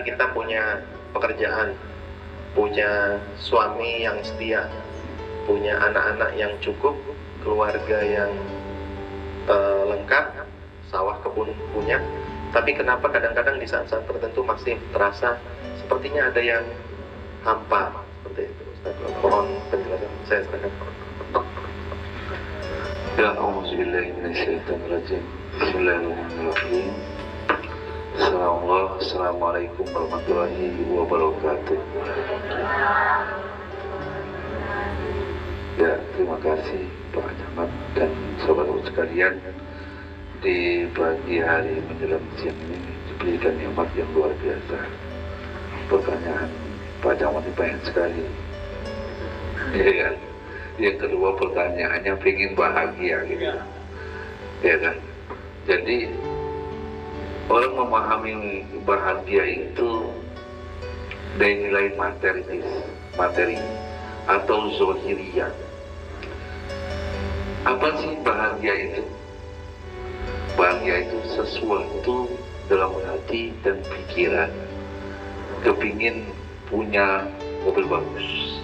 Misalkan kita punya pekerjaan, punya suami yang setia, punya anak-anak yang cukup, keluarga yang lengkap, sawah kebun punya, tapi kenapa kadang-kadang di saat-saat tertentu masih terasa sepertinya ada yang hampa seperti itu? Ustaz, mohon penjelasan. Saya serahkan. Ya, auzubillahi minasyaitonirrajim. Bismillahirrahmanirrahim. Assalamualaikum warahmatullahi wabarakatuh. Ya, terima kasih Pak Camat dan sahabat sekalian. Di pagi hari menjelang siang ini diberikan nikmat yang luar biasa. Pertanyaan Pak Camat ini banyak sekali. Ya kan? Yang kedua pertanyaannya pengen bahagia gitu. Ya kan? Jadi orang memahami bahagia itu dari nilai materi atau zohiriyah. Apa sih bahagia itu? Bahagia itu sesuatu dalam hati dan pikiran kepingin punya mobil bagus.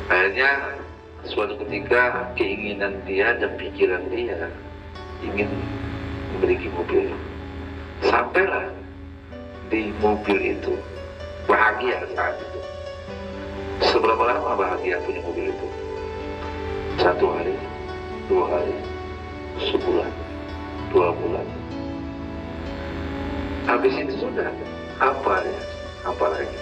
Akhirnya suatu ketika keinginan dia dan pikiran dia ingin memiliki mobil. Sampailah di mobil itu, bahagia saat itu. Seberapa lama bahagia punya mobil itu? 1 hari, 2 hari, sebulan, 2 bulan. Habis itu sudah, apa ya? Apa lagi?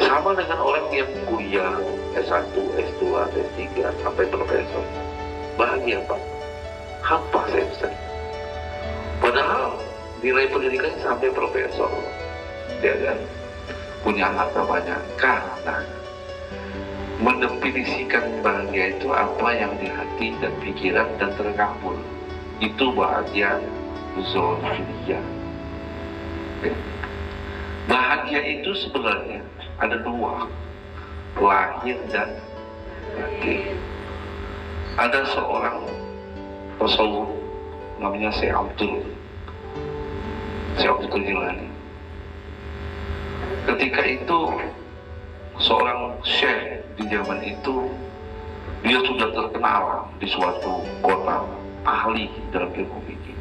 Sama dengan orang yang kuliah S1, S2, S3 sampai profesor. Bahagia Pak? Apa saya Ustaz? Padahal nilai pendidikannya sampai profesor, dia kan punya harta banyak. Karena mendefinisikan bahagia itu apa yang di hati dan pikiran dan terkabul, itu bahagia zohiriyah. Bahagia itu sebenarnya ada 2, lahir dan batin. Ada seorang tasawuf namanya Syekh Abdul Jilani. Ketika itu seorang syekh di zaman itu, dia sudah terkenal di suatu kota, ahli dalam ilmu fikih.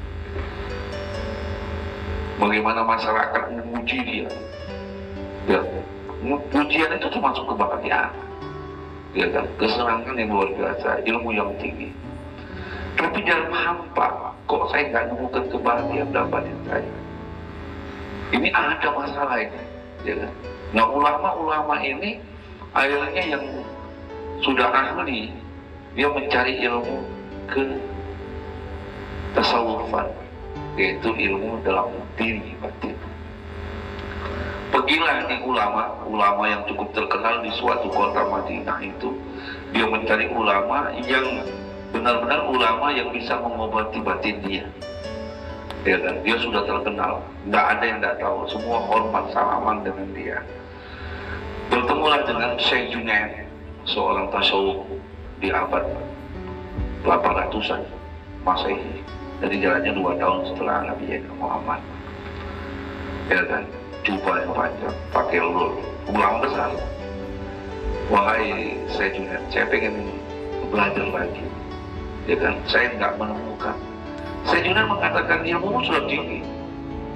Bagaimana masyarakat memuji dia? Ya, pujian itu termasuk kebahagiaan, ya kan? Kesenangan yang luar biasa, ilmu yang tinggi. Tapi dalam hampa, kok saya nggak menemukan kebahagiaan dalam batin saya? Ini ada masalah ini, ya kan? Nah, ulama-ulama ini akhirnya yang sudah ahli, dia mencari ilmu ke tasawufan, yaitu ilmu dalam diri batin. Pergilah nih ulama yang cukup terkenal di suatu kota Madinah itu, dia mencari ulama yang benar-benar ulama yang bisa mengobati batin dia. Ya kan? Dia sudah terkenal, nggak ada yang nggak tahu, semua hormat salaman dengan dia. Bertemulah dengan Syekh Junaid, seorang tasawuf di abad 800-an Masehi. Jadi jalannya 2 tahun setelah Nabi Muhammad. Ya kan? Jubah yang panjang, pakai ulama besar. Wahai Syekh Junaid, saya pengen belajar lagi. Ya kan? Saya nggak menemukan. Syekh Junaid mengatakan, ilmu sudah tinggi,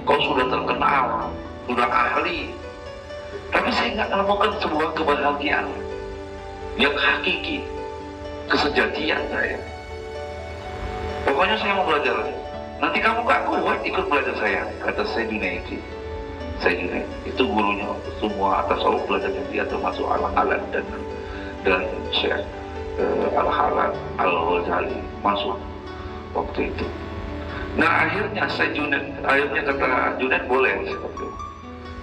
kau sudah terkenal, sudah ahli, tapi saya nggak menemukan sebuah kebahagiaan yang hakiki, kesejatian saya. Pokoknya saya mau belajar. Nanti kamu nggak kuat ikut belajar saya, kata Syekh Junaid. Syekh Junaid itu gurunya semua tasawuf, belajar dia termasuk Al-Halal dan Syekh Al-Halal Al-Ghazali masuk waktu itu. Nah, akhirnya kata Junaid, boleh seperti itu.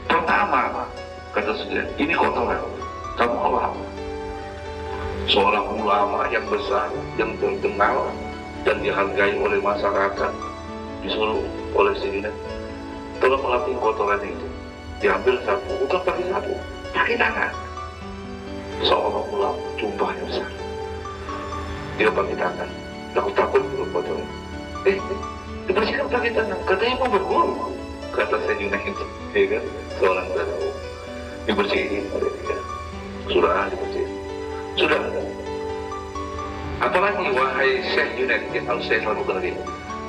Pertama, kata Junaid, ini kotoran, kamu olah. Seorang ulama yang besar, yang terkenal dan dihargai oleh masyarakat, disuruh oleh Junaid, tolong melatih kotoran itu. Diambil sapu, bukan pakai sapu, pakai tangan. Seorang ulama, jubahnya besar, dia pakai tangan. Takut belum kotoran. Dibersihkan pakai tangan, katanya mau berguru. kata Sayyidina itu, ya kan, seorang tarawih dibersihin oleh dia, sudah dibersihin, sudah. Apalagi wahai Syekh Junaid, kalau saya selalu berkata,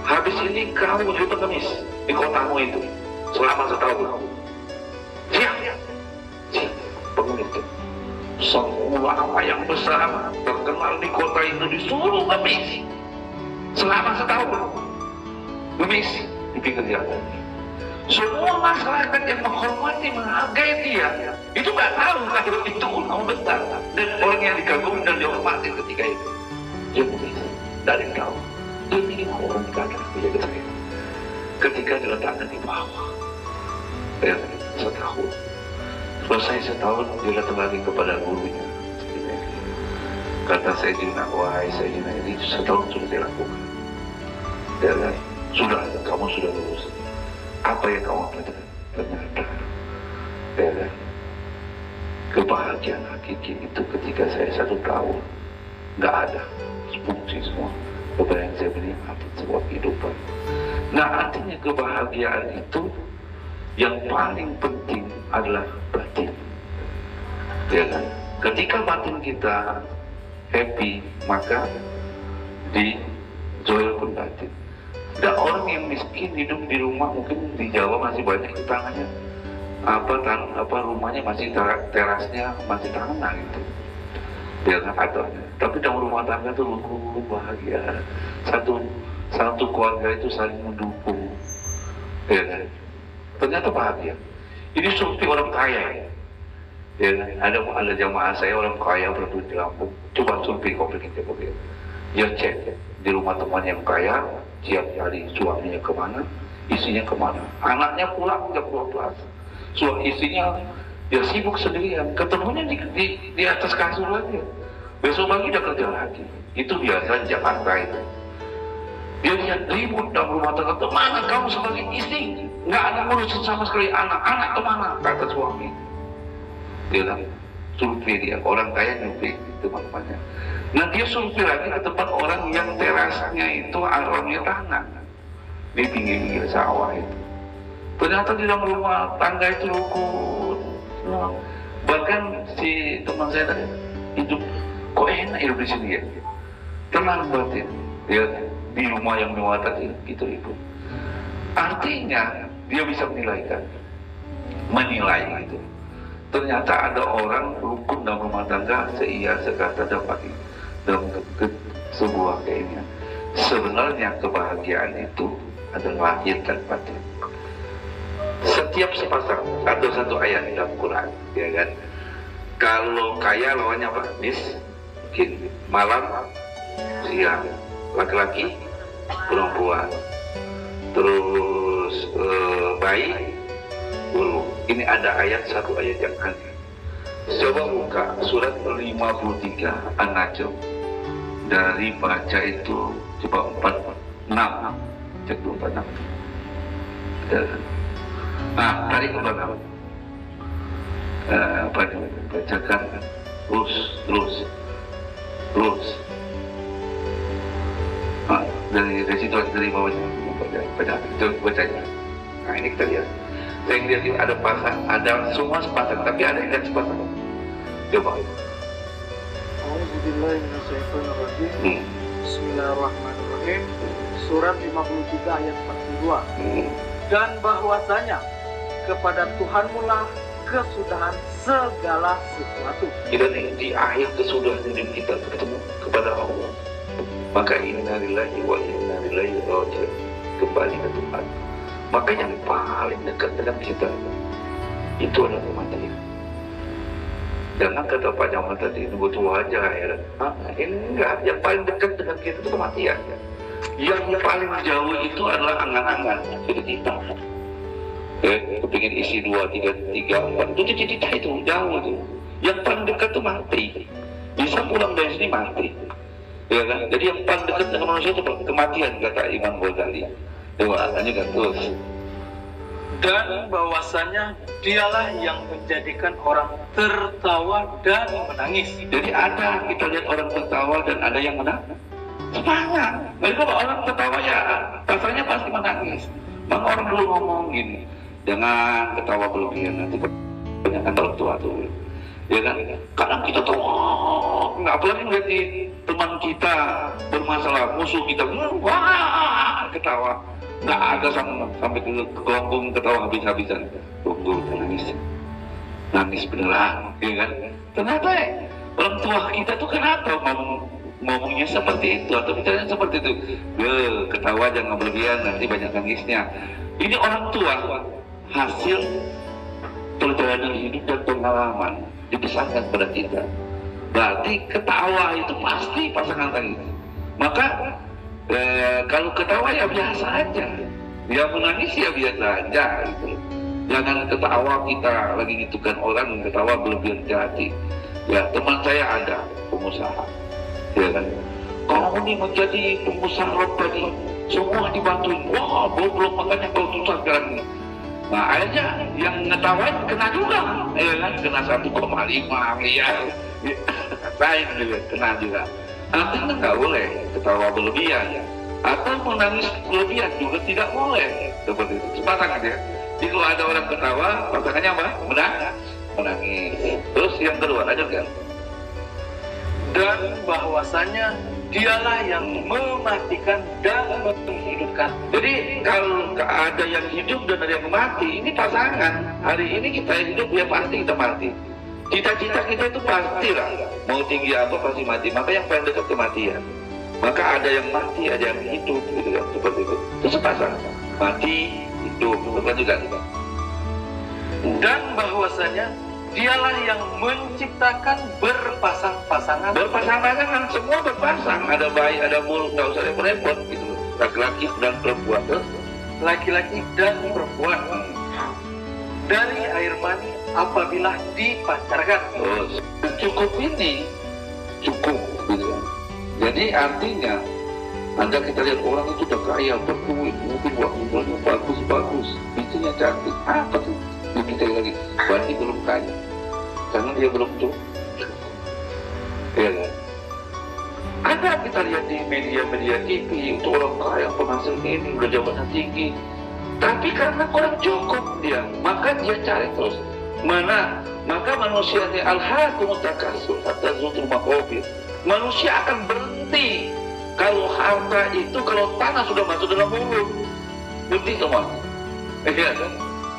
habis ini kamu juga pengemis di kotamu itu selama setahun. Siap, pengemis itu. Sang ulama yang besar terkenal di kota itu disuruh ngemis selama setahun. Ngemis di pinggir jalan. Semua masyarakat yang menghormati, menghargai dia itu nggak tahu kalau itu ulama besar dan orang yang dikagumi dan dihormati ketika itu. Dia ngemis, dari tahu. Dia ingin orang dikatakan menjaga saya. Ketika diletakkan di bawah, setahun. Selesai setahun, dia datang lagi kepada gurunya. Kata Sayyidina, wahai Sayyidina, ini setahun sudah saya lakukan. Dia bilang, sudah, kamu sudah lulus. Apa yang kamu pelajari? Ternyata, dia bilang, kebahagiaan hakiki itu ketika saya 1 tahun, nggak ada, fungsi semua. Kebahagiaan saya menikmati sebuah kehidupan. Nah, artinya kebahagiaan itu yang paling penting adalah batin, ya kan? Ketika batin kita happy, maka di zohir pun batin. Dan orang yang miskin hidup di rumah, mungkin di Jawa masih banyak tangannya, rumahnya masih terasnya masih tanah gitu, ya kan? Tapi dalam rumah tangga itu lu bahagia, satu keluarga itu saling mendukung, ya kan? Ternyata bahagia. Ini seperti orang kaya, ya, ada jamaah saya orang kaya berdua di Lampung. Coba survei kau bikin coba. Dia cek di rumah teman yang kaya, tiap hari suaminya kemana, istrinya kemana, anaknya pulang nggak pulang. Istrinya dia sibuk sendirian, ketemunya di atas kasur lagi. Besok pagi udah kerja lagi. Itu biasa Jakarta itu. Dia lihat ribut dalam rumah tangga. Kemana kamu sebagai istri? Nggak ada ngurusin sama sekali anak kemana? Kata suami. Dia bilang, survei dia, orang kaya survei teman-temannya. Nah dia survei lagi ke tempat orang yang terasnya itu alamnya tanah di pinggir sawah itu. Ternyata di dalam rumah tangga itu rukun. Bahkan si teman saya tadi hidup, kok enak hidup di sini ya? Tenang batin. Dia di rumah yang mewah tadi gitu ibu. Artinya dia bisa menilai gitu. Ternyata ada orang rukun dalam rumah tangga sekata dapat dalam sebuah keinginan. Sebenarnya kebahagiaan itu adalah lahir dan batin. Setiap sepasang ada satu ayat di dalam Quran, ya kan? Kalau kaya lawannya apa? Miskin. Malam, siang, laki-laki, perempuan, terus bayi, buruk. Ini ada satu ayat yang aneh. Coba buka surat 53 An-Najm. Dari baca itu coba 46. Cek dulu 46. Nah, tarik ke belakang. Bacakan terus. Nah, dari situ dari bawahnya bacanya. Nah ini kita lihat. Saya lihat ini ada pasang, ada semua sepasang, tapi ada yang sepasang. Coba. Bismillahirrahmanirrahim. Bismillahirrahmanirrahim. Surat 53 ayat 42. Dan bahwasanya kepada Tuhanmu lah kesudahan segala sesuatu. Kita di akhir kesudahan hidup kita ketemu kepada Allah. Maka inna lillahi wa inna ilaihi raji'un, kembali ke Tuhan. Maka yang paling dekat dengan kita itu adalah kematian. Jangan kata Pak Jamal tadi nunggu tua aja ya. Enggak, yang paling dekat dengan kita itu kematian. Yang paling jauh itu adalah angan-angan cita-cita. Kepingin isi 2, 3, 4 itu cita-cita itu jauh itu. Yang paling dekat itu mati. Bisa pulang dari sini mati. Ya kan? Jadi yang paling dekat dengan manusia itu kematian, kata Imam Ghazali. Coba lanjutkan terus. Dan bahwasanya dialah yang menjadikan orang tertawa dan menangis. Jadi ada kita lihat orang tertawa dan ada yang menangis. Semangat. Jadi kalau orang tertawa ya rasanya pasti menangis. Maka orang dulu ngomong gini, jangan ketawa berlebihan, nanti banyak kan orang tua tuh. Ya kan? Kadang kita tuh, nggak apalagi ngeliat teman kita bermasalah, musuh kita, wah ketawa. Nggak ada sampai ke kelongkung ketawa habis-habisan. Tunggu, nangis beneran, ya kan? Ternyata orang tua kita tuh kenapa ngomongnya seperti itu atau bicaranya seperti itu? Ketawa jangan berlebihan, nanti banyak nangisnya. Ini orang tua hasil perjalanan hidup dan pengalaman dibesarkan pada kita. Berarti ketawa itu pasti pasangan tangis. Maka kalau ketawa ya biasa aja, ya menangis ya biasa aja gitu. Jangan ketawa kita lagi ngitukan orang, ketawa berlebihan hati. Ya teman saya ada pengusaha, ya kan, kamu ini menjadi pengusaha tadi, semua dibantuin, wah belum makanya kau susah sekarang ini. Nah akhirnya yang ngetawain kena juga, ya kan, kena 1,5 miliar, saya juga kena juga. Artinya nggak boleh ketawa berlebihan, atau menangis berlebihan juga tidak boleh, seperti itu. Sepasang aja. Jadi kalau ada orang ketawa, pasangannya apa? Menangis. Terus yang kedua aja kan? Dan bahwasanya dialah yang mematikan dan menghidupkan. Jadi kalau ada yang hidup dan ada yang mati, ini pasangan. Hari ini kita hidup, ya pasti kita mati. Cita-cita kita itu pastilah. Mau tinggi apa pasti mati. Maka yang paling dekat kematian. Maka ada yang mati, ada yang hidup, gitu kan? Seperti itu. Itu sepasang. Mati, hidup, bukan juga. Dan bahwasanya dialah yang menciptakan berpasang-pasangan. Berpasang-pasangan, semua berpasang. Ada bayi, ada burung, nggak usah repot-repot gitu. Laki-laki dan perempuan. Laki-laki dan perempuan dari air mani apabila dipancarkan. Oh, cukup ini, cukup gitu kan. Jadi artinya, Anda kita lihat orang itu udah kaya, berduit, mungkin mobilnya bagus-bagus, istrinya cantik, apa tuh? Lebih kaya lagi, berarti belum kaya, karena dia belum cukup. Ya kan? Ada kita lihat di media-media TV, itu orang kaya, penghasil ini, udah jabatan tinggi, tapi karena kurang cukup dia, maka dia cari terus. Maka manusia ini alhaakumut takasur hatta zurtumul maqabir. Manusia akan berhenti kalau harta itu, kalau tanah sudah masuk dalam mulut, berhenti semua. Ya kan?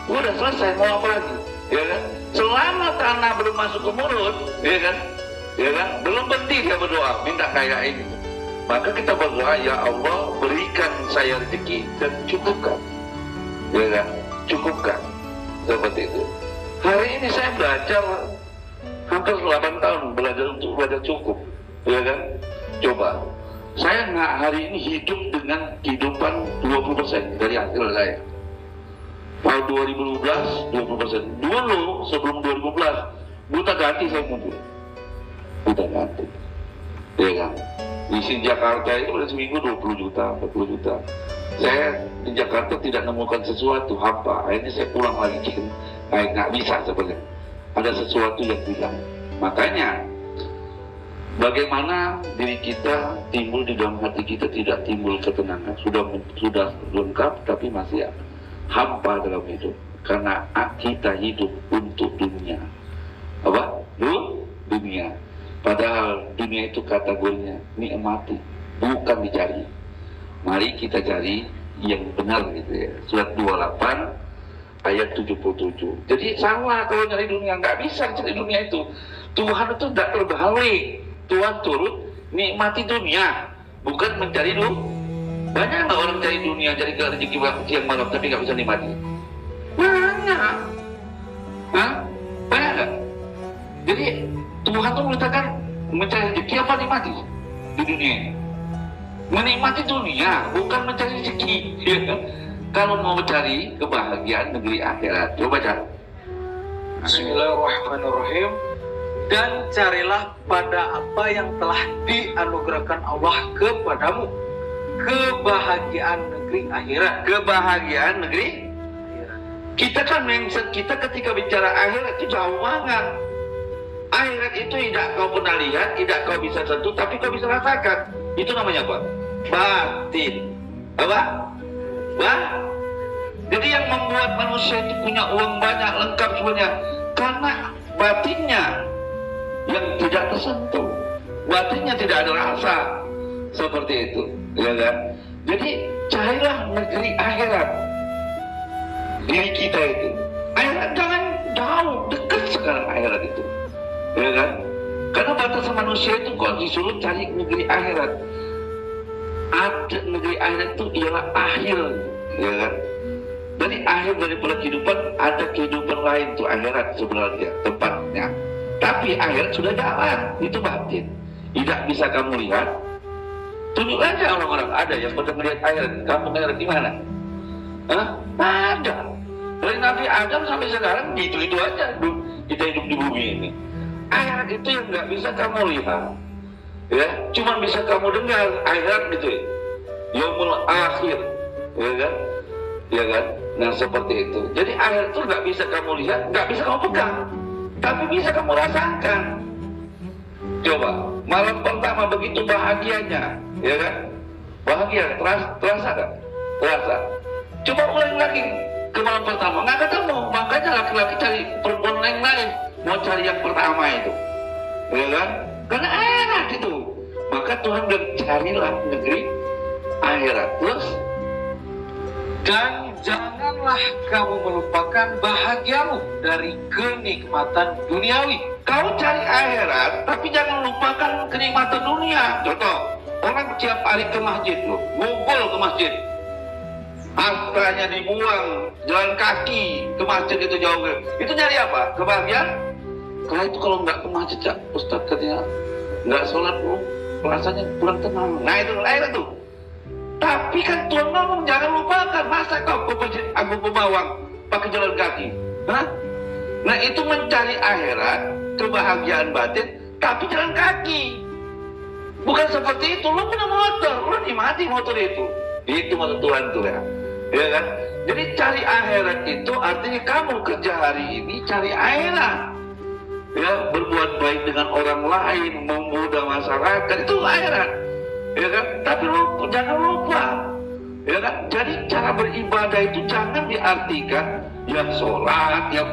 Udah selesai, mau apa lagi? Ya kan? Selama tanah belum masuk ke mulut, ya kan? Ya kan? Belum berhenti dia berdoa, minta kayak ini. Maka kita berdoa, ya Allah berikan saya rezeki dan cukupkan. Ya kan? Cukupkan. Seperti itu. Hari ini saya belajar hampir 8 tahun belajar untuk belajar cukup. Ya kan? Coba. Saya nggak hari ini hidup dengan kehidupan 20% dari hasil saya. Tahun 2012, 20%. Dulu, sebelum 2012, buta ganti saya ngumpul. Buta ganti. Ya kan? Di Jakarta itu udah seminggu 20 juta, 40 juta. Saya di Jakarta tidak menemukan sesuatu, hampa. Akhirnya saya pulang lagi. Nggak bisa sebenarnya. Ada sesuatu yang hilang. Makanya, bagaimana diri kita timbul di dalam hati kita tidak timbul ketenangan. Sudah lengkap, tapi masih hampa dalam hidup. Karena kita hidup untuk dunia. Apa? Dunia. Padahal dunia itu kategorinya nikmati, bukan dicari. Mari kita cari yang benar gitu ya. Surat 28 ayat 77. Jadi salah kalau nyari dunia, nggak bisa cari dunia itu. Tuhan itu tidak terbalik. Tuhan turut nikmati dunia, bukan mencari dunia. Banyak nggak orang cari dunia, cari rezeki siang malam tapi nggak bisa nikmati? Banyak. Hah? Banyak nggak? Jadi Tuhan tuh mengatakan mencari rezeki apa nikmati di dunia ini? Menikmati dunia, bukan mencari rezeki. Kalau mau cari kebahagiaan negeri akhirat, coba cari. Bismillahirrahmanirrahim. Dan carilah pada apa yang telah dianugerahkan Allah kepadamu, kebahagiaan negeri akhirat. Kebahagiaan negeri kita kan mindset kita ketika bicara akhirat itu jauh banget. Akhirat itu tidak kau pernah lihat, tidak kau bisa sentuh, tapi kau bisa rasakan. Itu namanya apa? Batin. Apa? Jadi yang membuat manusia itu punya uang banyak, lengkap semuanya, karena batinnya yang tidak tersentuh, batinnya tidak ada rasa, seperti itu, ya kan? Jadi carilah negeri akhirat diri kita itu. Akhirat jangan jauh, dekat sekarang akhirat itu, ya kan? Karena batasan manusia itu kok disuruh cari negeri akhirat. Ada negeri akhirat itu ialah akhir, ya kan? Dari akhir daripada kehidupan ada kehidupan lain tuh akhirat sebenarnya tempatnya. Tapi akhirat sudah jalan, itu batin. Tidak bisa kamu lihat. Tunjuk aja orang-orang ada yang pernah melihat akhirat. Kamu akhirat di mana? Hah? Ada. Dari Nabi Adam sampai sekarang itu aja kita hidup di bumi ini. Akhirat itu yang nggak bisa kamu lihat, ya, cuma bisa kamu dengar akhirat gitu ya. Yaumul akhir, ya kan? Ya kan? Nah seperti itu. Jadi akhirat itu nggak bisa kamu lihat, nggak bisa kamu pegang, tapi bisa kamu rasakan. Coba malam pertama begitu bahagianya, ya kan? Bahagia, terasa kan? Terasa. Coba ulang lagi ke malam pertama, nggak ketemu. Makanya laki-laki cari perempuan lain, mau cari yang pertama itu, ya kan? Karena enak itu. Maka Tuhan bilang carilah negeri akhirat. Terus, dan janganlah kamu melupakan bahagiamu dari kenikmatan duniawi. kau cari akhirat, tapi jangan lupakan kenikmatan dunia. Contoh, orang tiap hari ke masjid loh, ngumpul ke masjid. Hartanya dibuang, jalan kaki ke masjid itu jauh. Itu nyari apa? Kebahagiaan? Karena itu kalau nggak ke masjid, ya, Ustadz katanya nggak sholat bro, rasanya kurang tenang. Nah itu akhirat tuh. Tapi kan Tuhan ngomong jangan lupakan, masa kau ke masjid Agung Pemawang pakai jalan kaki? Hah? Nah itu mencari akhirat, kebahagiaan batin, tapi jalan kaki. Bukan seperti itu, lo punya motor, lo nikmati motor itu. Itu maksud Tuhan tuh ya. Ya kan? Jadi cari akhirat itu artinya kamu kerja hari ini cari akhirat. Ya, berbuat baik dengan orang lain, memudah masyarakat, itu akhirat. Ya kan? Tapi jangan lupa. Ya kan? Jadi cara beribadah itu jangan diartikan yang sholat, yang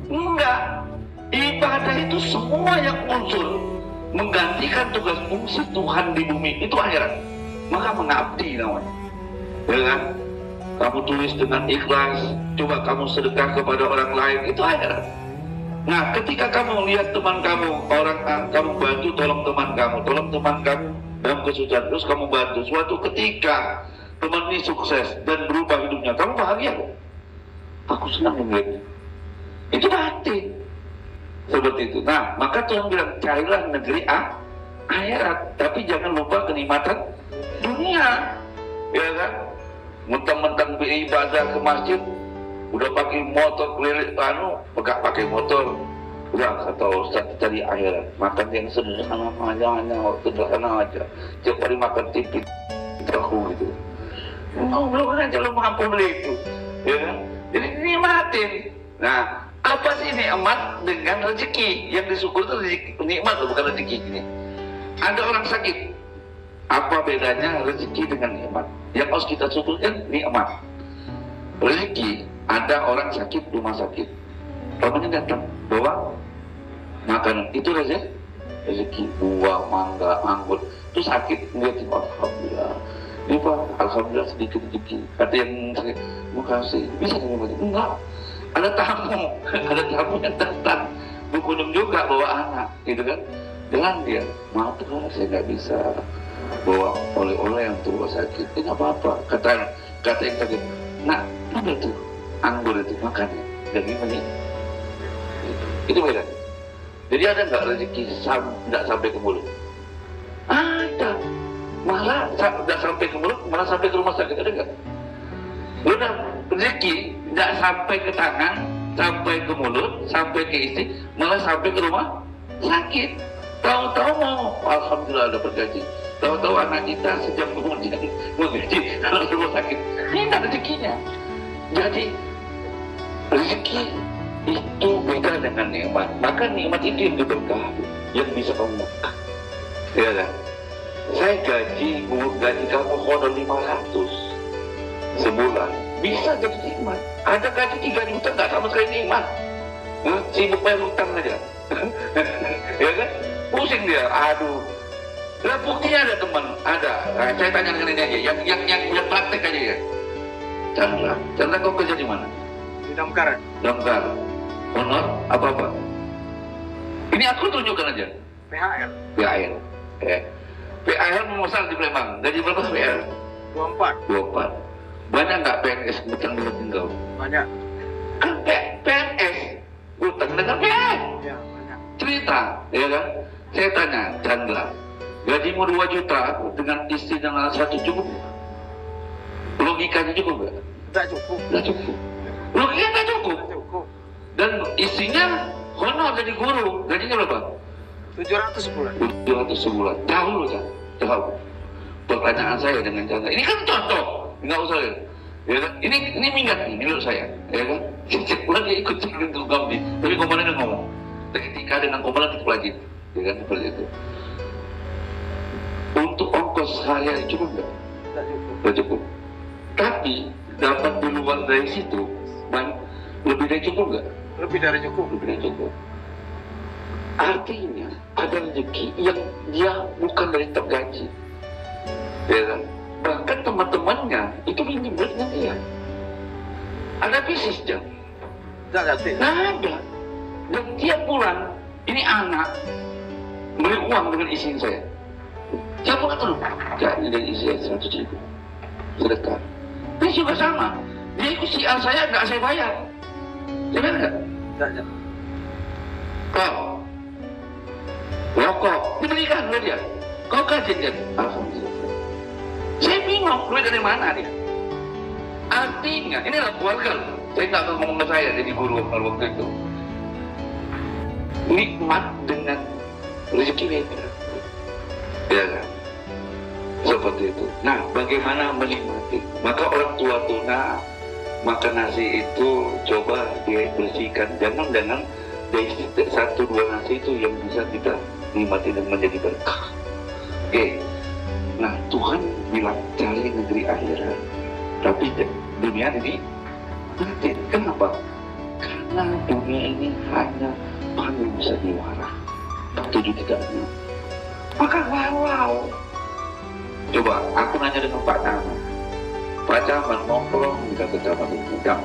enggak. Ibadah itu semua yang unsur menggantikan tugas fungsi Tuhan di bumi, itu akhirat. Maka mengabdi namanya. Ya kan? Kamu tulis dengan ikhlas, coba kamu sedekah kepada orang lain, itu akhirat. Nah, ketika kamu lihat teman kamu, kamu bantu, tolong teman kamu dalam kesusahan, terus kamu bantu. Suatu ketika teman ini sukses dan berubah hidupnya, kamu bahagia kok. Aku senang melihatnya. Itu batin. Seperti itu. Nah, maka Tuhan bilang carilah negeri akhirat, tapi jangan lupa kenikmatan dunia. Ya kan? Mentang-mentang beribadah ke masjid, udah pakai motor keliling, pakai motor, udah kata Ustaz cari akhirat, makan yang sederhana aja, sederhana aja, tiap hari makan tipis, tahu gitu. Belum aja lo mampu beli itu, ya kan? Jadi nikmatin. Nah, apa sih nikmat dengan rezeki? Yang disyukur itu rezeki, nikmat loh, bukan rezeki ini. Ada orang sakit, apa bedanya rezeki dengan nikmat? Yang harus kita syukurkan nikmat. Rezeki, ada orang sakit rumah sakit, temannya datang bawa makanan, itu rezeki, buah, mangga, anggur, itu sakit, lihat alhamdulillah, ini pak, alhamdulillah sedikit rezeki. Kata yang sakit, makasih, bisa terima kasih? Enggak, ada tamu yang datang, berkunjung juga bawa anak, gitu kan? Dengan dia, maaf tuh saya nggak bisa bawa oleh-oleh yang tua sakit. Ini apa-apa, kata yang sakit. Nah, ada tuh anggur itu makannya, jadi ini itu beda. Jadi ada nggak rezeki nggak sampai ke mulut? Ada, malah nggak sampai ke mulut, malah sampai ke rumah sakit, ada nggak? Udah rezeki nggak sampai ke tangan, sampai ke mulut, sampai ke istri, malah sampai ke rumah sakit. Tahu-tahu mau, alhamdulillah ada bergaji. Tahu-tahu anak kita sejam kemudian menggaji kalau rumah sakit. Ini tak rezekinya. Jadi rezeki itu beda dengan nikmat. Maka nikmat itu yang berkah, yang bisa kamu makan. Ya kan? Saya gaji kamu honor 500 sebulan. bisa jadi nikmat. Ada gaji 3 juta nggak sama sekali nikmat. Sibuk bayar hutang aja. Ya kan? Pusing dia, aduh. Lah buktinya ada teman, ada. Nah, saya tanya dengan ini aja, yang praktek aja ya. Chandra kau kerja di mana? Di Damkar. Damkar. Honor apa? Ini aku tunjukkan aja. PHL. PHL. PHL memesan di Palembang. Gaji berapa PHL? 24. Banyak nggak PNS utang dengan tinggal? Banyak. Kan PNS utang dengan PNS. Ya, banyak. Cerita, ya kan? Saya tanya, Chandra, gajimu 2 juta dengan istri dan anak 1 cukup? Logikanya cukup nggak? Tidak cukup. Nggak cukup. Logikanya nggak cukup. Tidak cukup. Dan istrinya honor jadi guru, gajinya berapa? 700 sebulan. 700 sebulan. Jauh loh, jauh. Pertanyaan saya dengan Chandra, ini kan contoh, nggak usah ya kan? Ini mingat nih menurut saya, ya kan? Setiap bulan dia ikut untuk kami, tapi komandan ngomong, ketika dengan komandan kita pelajari, ya kan seperti itu. Untuk ongkos sehari-hari cukup nggak? Tidak cukup. Nggak cukup. Tapi dapat di luar dari situ, lebih dari cukup nggak? Lebih dari cukup. Lebih dari cukup. Artinya ada rezeki yang dia bukan dari tergaji, ya kan? Bahkan teman-temannya itu minjem duitnya dia. Ada bisnis jam. Tidak ada. Nah ada. Dan dia pulang, ini anak beri uang dengan istri saya. Siapa kata lu? Kayaknya dari istri saya 100 ribu. Sedekah. Ini juga sama. Dia ikut sial saya, nggak saya bayar. Saya bayar nggak? Tidak ada. Kau rokok dibelikan oleh dia. Kau kajian kan? Alhamdulillah. Saya bingung, duit dari mana dia? Artinya, inilah keluarga. Saya nggak ngomong ke saya jadi guru waktu itu. Nikmat dengan rezeki beda. Ya kan? Seperti itu. Nah, bagaimana menikmati? Maka orang tua tuna makan nasi itu coba dia bersihkan. Jangan dari 1-2 nasi itu yang bisa kita nikmati dan menjadi berkah. Oke. Nah, Tuhan bilang cari negeri akhirat, tapi dunia ini nanti. Kenapa? Karena dunia ini hanya paling bisa diwara, 7 tidaknya. Maka wow. Coba aku nanya dengan Pak Camat. Pak Camat nongkrong di kecamatan Udang.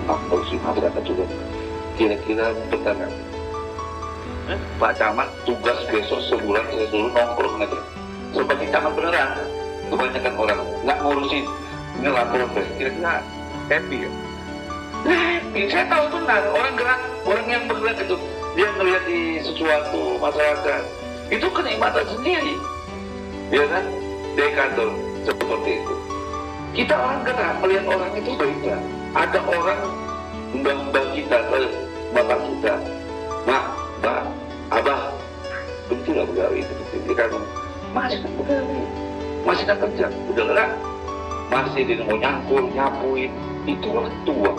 Nongkrong si masyarakat juga. Kira-kira bentar kan? Pak Camat tugas besok sebulan saya suruh nongkrong aja. Seperti camat beneran, kebanyakan orang nggak ngurusin ini lapor kira-kira happy ya? Happy, saya tahu benar orang yang bergerak itu dia melihat di sesuatu masyarakat itu kenikmatan sendiri, ya kan? Dari kantor seperti itu. Kita orang gerak melihat orang itu beda. Ada orang mbak kita ke bapak kita, mak, abah, bentuklah pegawai itu, dia kan masih kan pegawai, masih kan kerja, udah gerak, masih dia mau nyapuin, itu orang tua.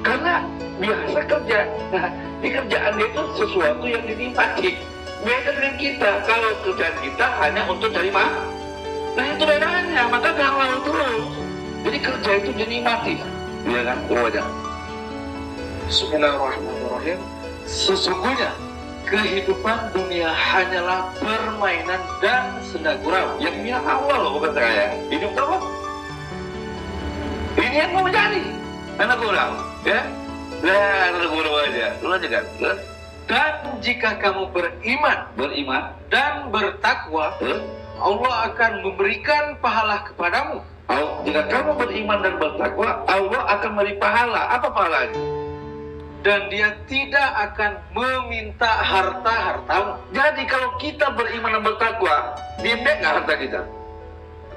Karena biasa kerja, nah di kerjaan dia itu sesuatu yang dinikmati. Beda dengan kita, kalau kerjaan kita hanya untuk cari makan. Nah itu bedanya, maka galau terus. Jadi kerja itu dinikmati, ya kan? Wajah. Bismillahirrahmanirrahim. Sesungguhnya kehidupan dunia hanyalah permainan dan senda gurau. Yang punya awal loh bukan saya. Ini apa? Ini yang mau menjadi anak gurau, ya? Nah, anak gurau aja. Lu aja kan? Dan jika kamu beriman dan bertakwa, Allah akan memberikan pahala kepadamu. Jika kamu beriman dan bertakwa, Allah akan memberi pahala. Apa pahalanya? Dan dia tidak akan meminta harta-hartamu. Jadi kalau kita beriman dan bertakwa, diembek nggak harta kita?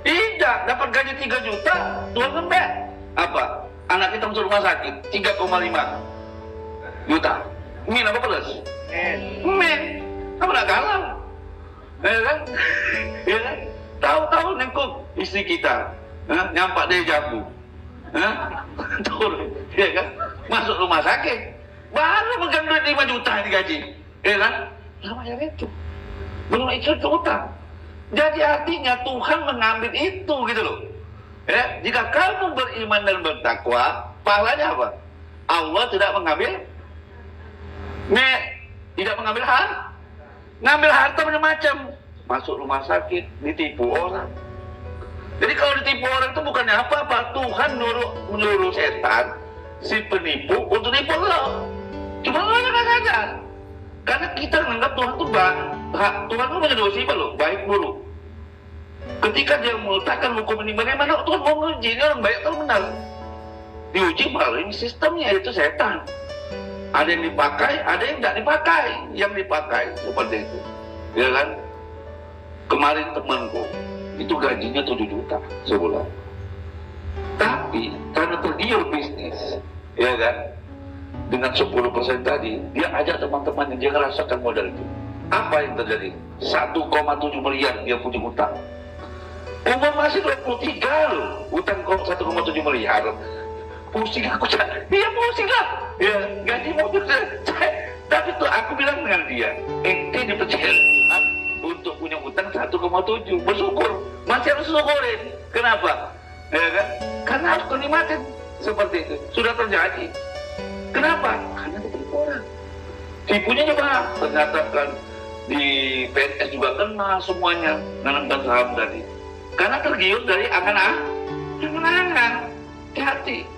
Tidak, dapat gaji 3 juta, Tuhan lembek. Apa? Anak kita masuk rumah sakit, 3,5 juta. Min apa plus? Min. Kamu nggak galau? Ya kan? Ya kan? Tahu-tahu nengkuk istri kita, nyampak dari jambu. Turun, ya kan? Masuk rumah sakit, baru pegang duit 5 juta digaji, ya kan? Namanya itu, belum itu utang. Jadi artinya Tuhan mengambil itu gitu loh. Ya, jika kamu beriman dan bertakwa, pahalanya apa? Allah tidak mengambil harta. Ngambil harta macam-macam. Masuk rumah sakit, ditipu orang. Jadi kalau ditipu orang itu bukannya apa-apa. Tuhan menyuruh setan, si penipu, untuk nipu lo. Cuma lo nggak sadar. Karena kita menganggap Tuhan itu Tuhan itu punya dua sifat loh, baik buruk. Ketika dia meletakkan hukum ini, bagaimana Tuhan mau menguji ini orang baik atau benar? Diuji melalui sistemnya, yaitu setan. Ada yang dipakai, ada yang tidak dipakai. Yang dipakai seperti itu, ya kan? Kemarin temanku itu gajinya 7 juta sebulan, tapi karena tergiur bisnis, ya kan, dengan 10% tadi, dia ajak teman-temannya, dia merasakan modal itu. Apa yang terjadi? 1,7 miliar dia punya utang. Umur masih 23 loh, utang 1,7 miliar. Pusing aku, iya pusing lah, ya gaji mobil tapi tuh aku bilang dengan dia, ente dipercaya Tuhan untuk punya utang 1,7, bersyukur, masih harus syukurin. Kenapa? Ya kan? Karena harus nikmatin seperti itu, sudah terjadi. Kenapa? Karena ditipu orang. Tipunya coba, ternyata kan di PNS juga kena semuanya, nanamkan saham tadi. Karena tergiur dari angan-angan, hati-hati.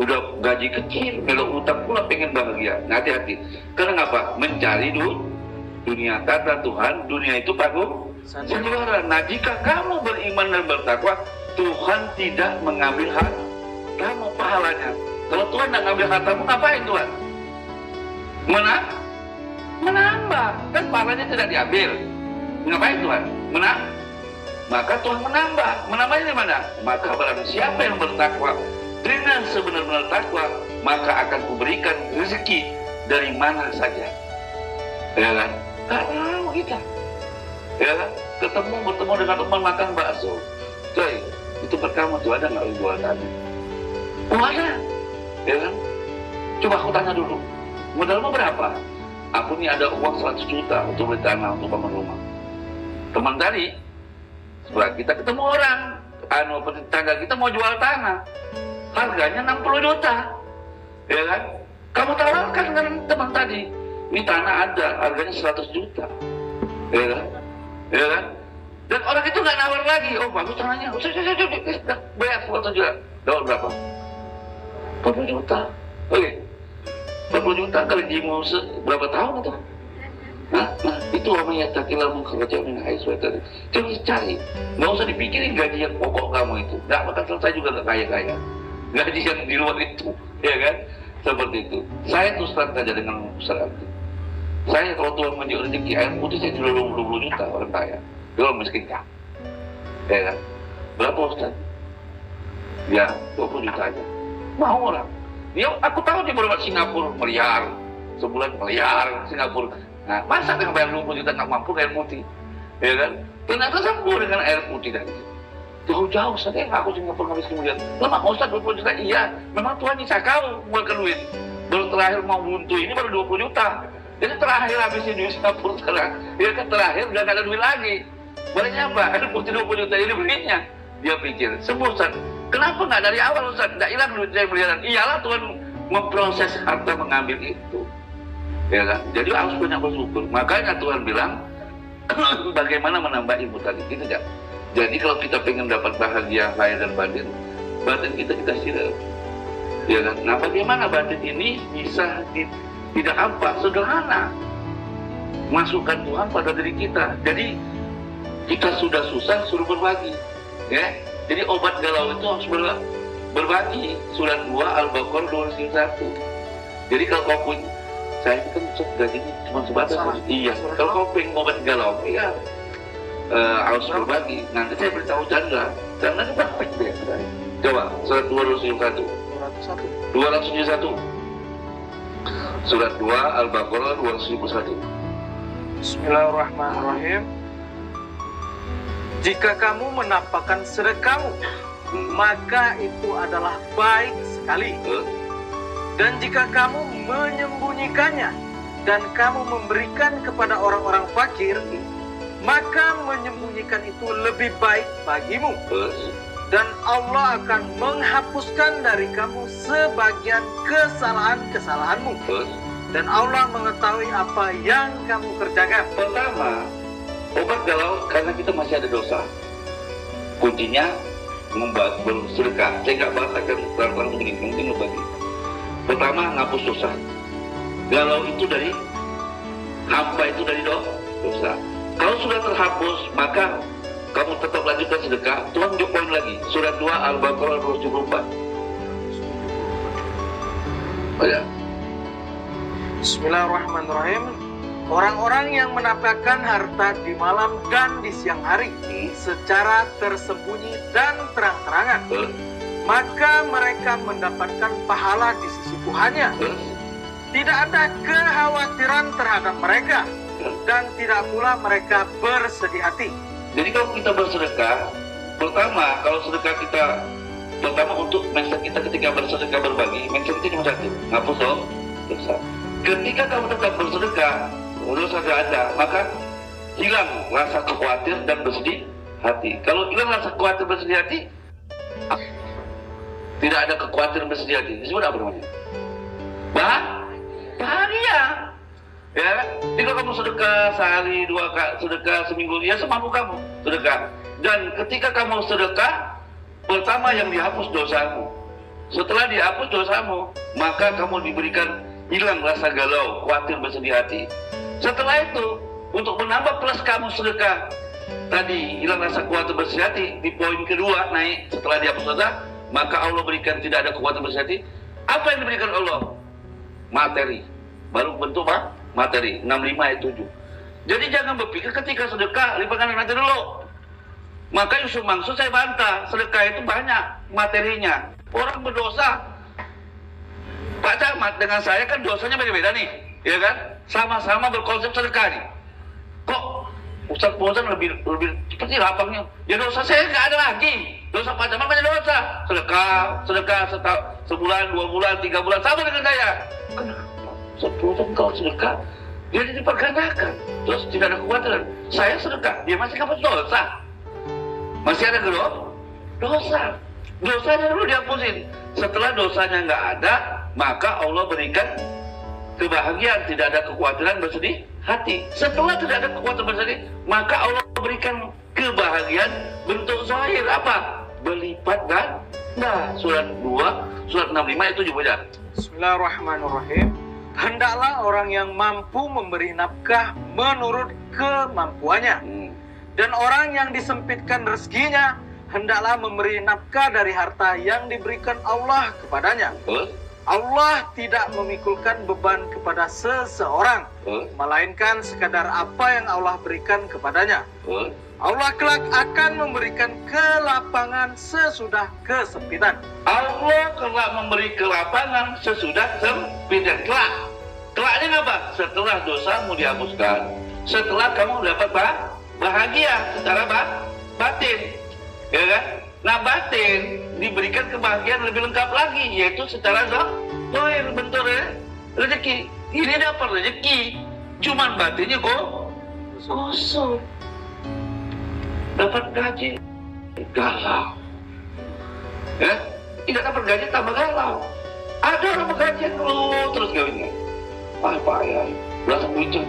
Udah gaji kecil, kalau utang pula pengen bahagia. Hati-hati. Karena apa? Mencari dunia. Kata Tuhan, dunia itu panggung sandiwara. Nah, jika kamu beriman dan bertakwa, Tuhan tidak mengambil hak kamu pahalanya. Kalau Tuhan tidak mengambil hartamu, ngapain Tuhan? Menambah. Kan pahalanya tidak diambil. Ngapain Tuhan? Maka Tuhan menambah. Menambahnya di mana? Maka barang siapa yang bertakwa dengan sebenar-benar takwa, maka akan kuberikan rezeki dari mana saja. Ya kan? Gak tahu kita. Ya kan? Bertemu dengan teman makan bakso. Coy, itu pertama tuh ada nggak jual tanah? Oh ada. Ya kan? Coba aku tanya dulu. Modalmu berapa? Aku nih ada uang 100 juta untuk beli tanah untuk bangun rumah. Teman tadi, setelah kita ketemu orang, tetangga kita mau jual tanah. Harganya 60 juta, ya kan? Kamu tawarkan dengan teman tadi, ini tanah ada, harganya 100 juta, ya kan? Ya kan? Dan orang itu nggak nawar lagi, oh bagus tanahnya, bayar 100 juta, dapat berapa? 40 juta, oke, 40 juta kali jimu berapa tahun itu? Nah, itu namanya takilah mengkerja min haitsu tadi. Coba cari, nggak usah dipikirin gaji yang pokok kamu itu, nggak bakal selesai juga nggak kaya-kaya. Gaji yang di luar itu, ya kan? Seperti itu. Saya terus terang saja dengan Ustaz Abdi. Saya kalau Tuhan menjadi rezeki air putih, saya jual 20 juta orang kaya. Dia orang miskin kan? Ya kan? Berapa Ustaz? Ya, 20 juta aja. Mau orang. Dia, aku tahu dia berbuat Singapura miliar, sebulan miliar Singapura. Nah, masa dengan bayar 20 juta nggak mampu air putih? Ya kan? Ternyata sembuh dengan air putih tadi. Jauh-jauh saja aku Singapura habis kemudian. Lama Ustaz 20 juta, iya. Memang Tuhan nyisa kau mengeluarkan duit. Baru terakhir mau buntu ini baru 20 juta. Jadi terakhir habisnya duit Singapura sekarang. Ya kan terakhir udah gak ada duit lagi. Baliknya apa? Air putih 20 juta ini belinya. Dia pikir, sembuh Ustaz. Kenapa nggak dari awal Ustaz? Nggak hilang duit saya miliaran. Iyalah Tuhan memproses harta mengambil itu. Ya kan? Jadi harus banyak bersyukur. Makanya Tuhan bilang, bagaimana menambah ilmu tadi. Gitu kan? Jadi kalau kita pengen dapat bahagia lahir dan batin kita siram. Ya kan? Nah, bagaimana batin ini bisa tidak apa? Sederhana. Masukkan Tuhan pada diri kita. Jadi kita sudah susah, suruh berbagi. Ya? Jadi obat galau itu harus berbagi. Surat 2 Al-Baqarah 201. Jadi kalau kau punya, saya kan gajinya cuma sebatas. Iya. Kalau kau pengen obat galau, iya. Harus berbagi. Nanti saya beritahu Chandra itu praktek deh. Coba surat 271. Surat 2 Al-Baqarah 271. Bismillahirrahmanirrahim. Jika kamu menampakkan sedekahmu, maka itu adalah baik sekali. Dan jika kamu menyembunyikannya dan kamu memberikan kepada orang-orang fakir, maka menyembunyikan itu lebih baik bagimu. dan Allah akan menghapuskan dari kamu sebagian kesalahan-kesalahanmu. Dan Allah mengetahui apa yang kamu kerjakan. Pertama, obat galau karena kita masih ada dosa. Kuncinya bersedekah. Saya nggak bahas akan terang-terang begini, mungkin lo bagi. Pertama, ngapus dosa. Galau itu dari hampa, itu dari dosa. Kalau sudah terhapus, maka kamu tetap lanjutkan sedekah. Tuhan jokoin lagi. Surat 2 Al-Baqarah 274. Oh ya. Bismillahirrahmanirrahim. Orang-orang yang menafkahkan harta di malam dan di siang hari secara tersembunyi dan terang-terangan, maka mereka mendapatkan pahala di sisi Tuhannya. Tidak ada kekhawatiran terhadap mereka, dan tidak pula mereka bersedih hati. Jadi kalau kita bersedekah, pertama, kalau sedekah kita, pertama untuk mindset kita ketika bersedekah berbagi, mindset kita cuma satu, ngapus dosa. Ketika kamu tetap bersedekah, dosa tidak ada, maka hilang rasa khawatir dan bersedih hati. Kalau hilang rasa khawatir bersedih hati, tidak ada kekhawatiran bersedih hati. Disebut apa namanya? Bahagia. Ya, jika kamu sedekah sehari, 2 kali, sedekah seminggu, ya semampu kamu sedekah. Dan ketika kamu sedekah, pertama yang dihapus dosamu. Setelah dihapus dosamu, maka kamu diberikan hilang rasa galau, khawatir, bersedih hati. Setelah itu, untuk menambah plus kamu sedekah, tadi hilang rasa khawatir, bersedih hati, di poin kedua naik setelah dihapus dosa, maka Allah berikan tidak ada khawatir, bersedih hati. Apa yang diberikan Allah? Materi. Baru bentuk materi. 65 ayat 7. Jadi jangan berpikir ketika sedekah lipatkan nanti dulu. Maka Yusuf Mansur saya bantah, sedekah itu banyak materinya. Orang berdosa, Pak Camat dengan saya kan dosanya beda-beda nih, ya kan? Sama-sama berkonsep sedekah nih. Kok Ustaz Fauzan lebih seperti lapangnya? Ya dosa saya nggak ada lagi. Dosa Pak Camat banyak dosa. Sedekah sebulan, 2 bulan, 3 bulan sama dengan saya. Kenapa? Ustaz Fauzan kalau sedekah dia dipergandakan, terus tidak ada kekhawatiran. Saya sedekah, dia masih kapal dosa. Masih ada dosa. Dosanya dulu dihapusin. Setelah dosanya nggak ada, maka Allah berikan kebahagiaan, tidak ada kekhawatiran, bersedih hati. Setelah tidak ada kekhawatiran, bersedih, maka Allah berikan kebahagiaan bentuk zahir apa? Berlipat dan surat 2, surat 65 itu juga. Bismillahirrahmanirrahim. Hendaklah orang yang mampu memberi nafkah menurut kemampuannya. Dan orang yang disempitkan rezekinya, hendaklah memberi nafkah dari harta yang diberikan Allah kepadanya. Allah tidak memikulkan beban kepada seseorang, melainkan sekadar apa yang Allah berikan kepadanya. Allah kelak akan memberikan kelapangan sesudah kesempitan. Allah kelak memberi kelapangan sesudah sempitan. Kelaknya apa? Setelah dosamu dihapuskan, setelah kamu dapat bahagia secara batin, ya kan? Nah, batin diberikan kebahagiaan lebih lengkap lagi, yaitu secara zahir, bentuk rezeki. Ini dapat rezeki, cuman batinnya kosong. Dapat gaji, galau. Ya, tidak dapat gaji tambah galau. Ada orang bergajian terus kawinnya. Apa ya? Berasa lucu.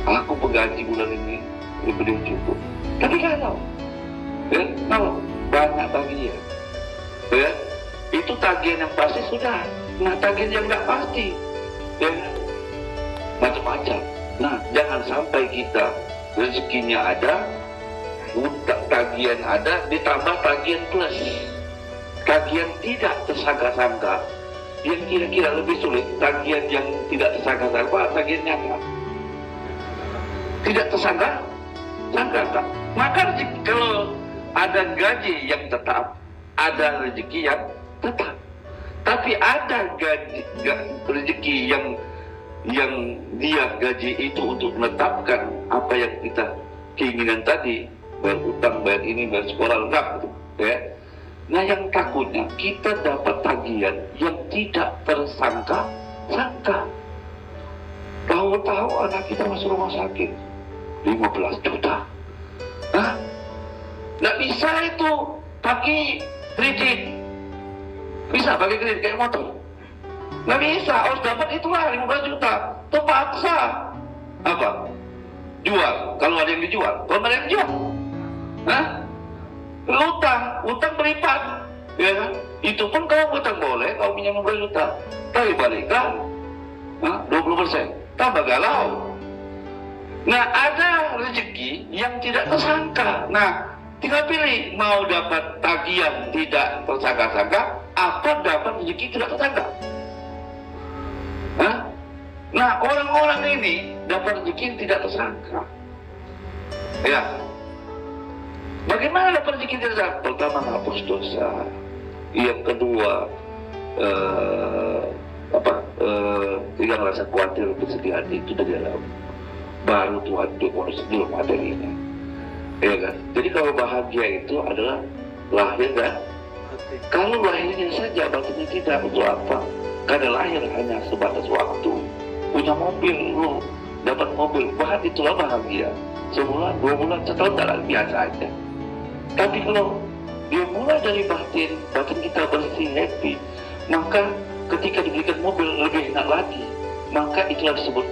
Aku bergaji bulan ini lebih dari cukup, tapi galau. Ya, kalau banyak tagihan, ya, itu tagihan yang pasti sudah. Nah, tagihan yang nggak pasti, ya, macam-macam. Nah, jangan sampai kita rezekinya ada, tagihan ada, ditambah tagihan plus, tagihan tidak tersangka-sangka. Yang kira-kira lebih sulit, tagihan yang tidak tersangka-sangka, tagihan nyata. Tidak tersangka-sangka. Maka kalau ada gaji yang tetap, ada rezeki yang tetap. Tapi ada rezeki yang dia gaji itu untuk menetapkan apa yang kita keinginan tadi, bayar utang, bayar ini, bayar sekolah lengkap gitu, ya. Nah, yang takutnya kita dapat tagihan yang tidak tersangka-sangka. Tahu-tahu anak kita masuk rumah sakit 15 juta. Hah? Nggak bisa itu pakai kredit. Bisa pakai kredit kayak motor. Nggak bisa, harus dapat itulah 15 juta. Terpaksa. Apa? Jual. Kalau ada yang dijual. Kalau nggak ada yang dijual. Hah? Utang berlipat. Ya kan? Itu pun kalau utang boleh, kalau pinjam 15 juta. Tapi balikan. 20%. Tambah galau. Nah, ada rezeki yang tidak tersangka. Nah, tinggal pilih, mau dapat tagihan tidak tersangka-sangka, apa dapat rezeki tidak tersangka. Nah, orang-orang ini dapat rezeki yang tidak tersangka. Ya. Bagaimana dapat rezeki tidak tersangka? Pertama, menghapus dosa. Yang kedua, tidak merasa khawatir, bersedih hati, itu dari dalam. Baru Tuhan untuk manusia materinya. Ya kan? Jadi kalau bahagia itu adalah lahir dan kalau lahirnya saja batinnya tidak, untuk apa? Karena lahir hanya sebatas waktu. Punya mobil, lu dapat mobil, bahkan itulah bahagia. Sebulan, 2 bulan, setahun tak biasa aja. Tapi kalau dia mulai dari batin kita bersih, happy, maka ketika diberikan mobil lebih enak lagi, maka itulah disebut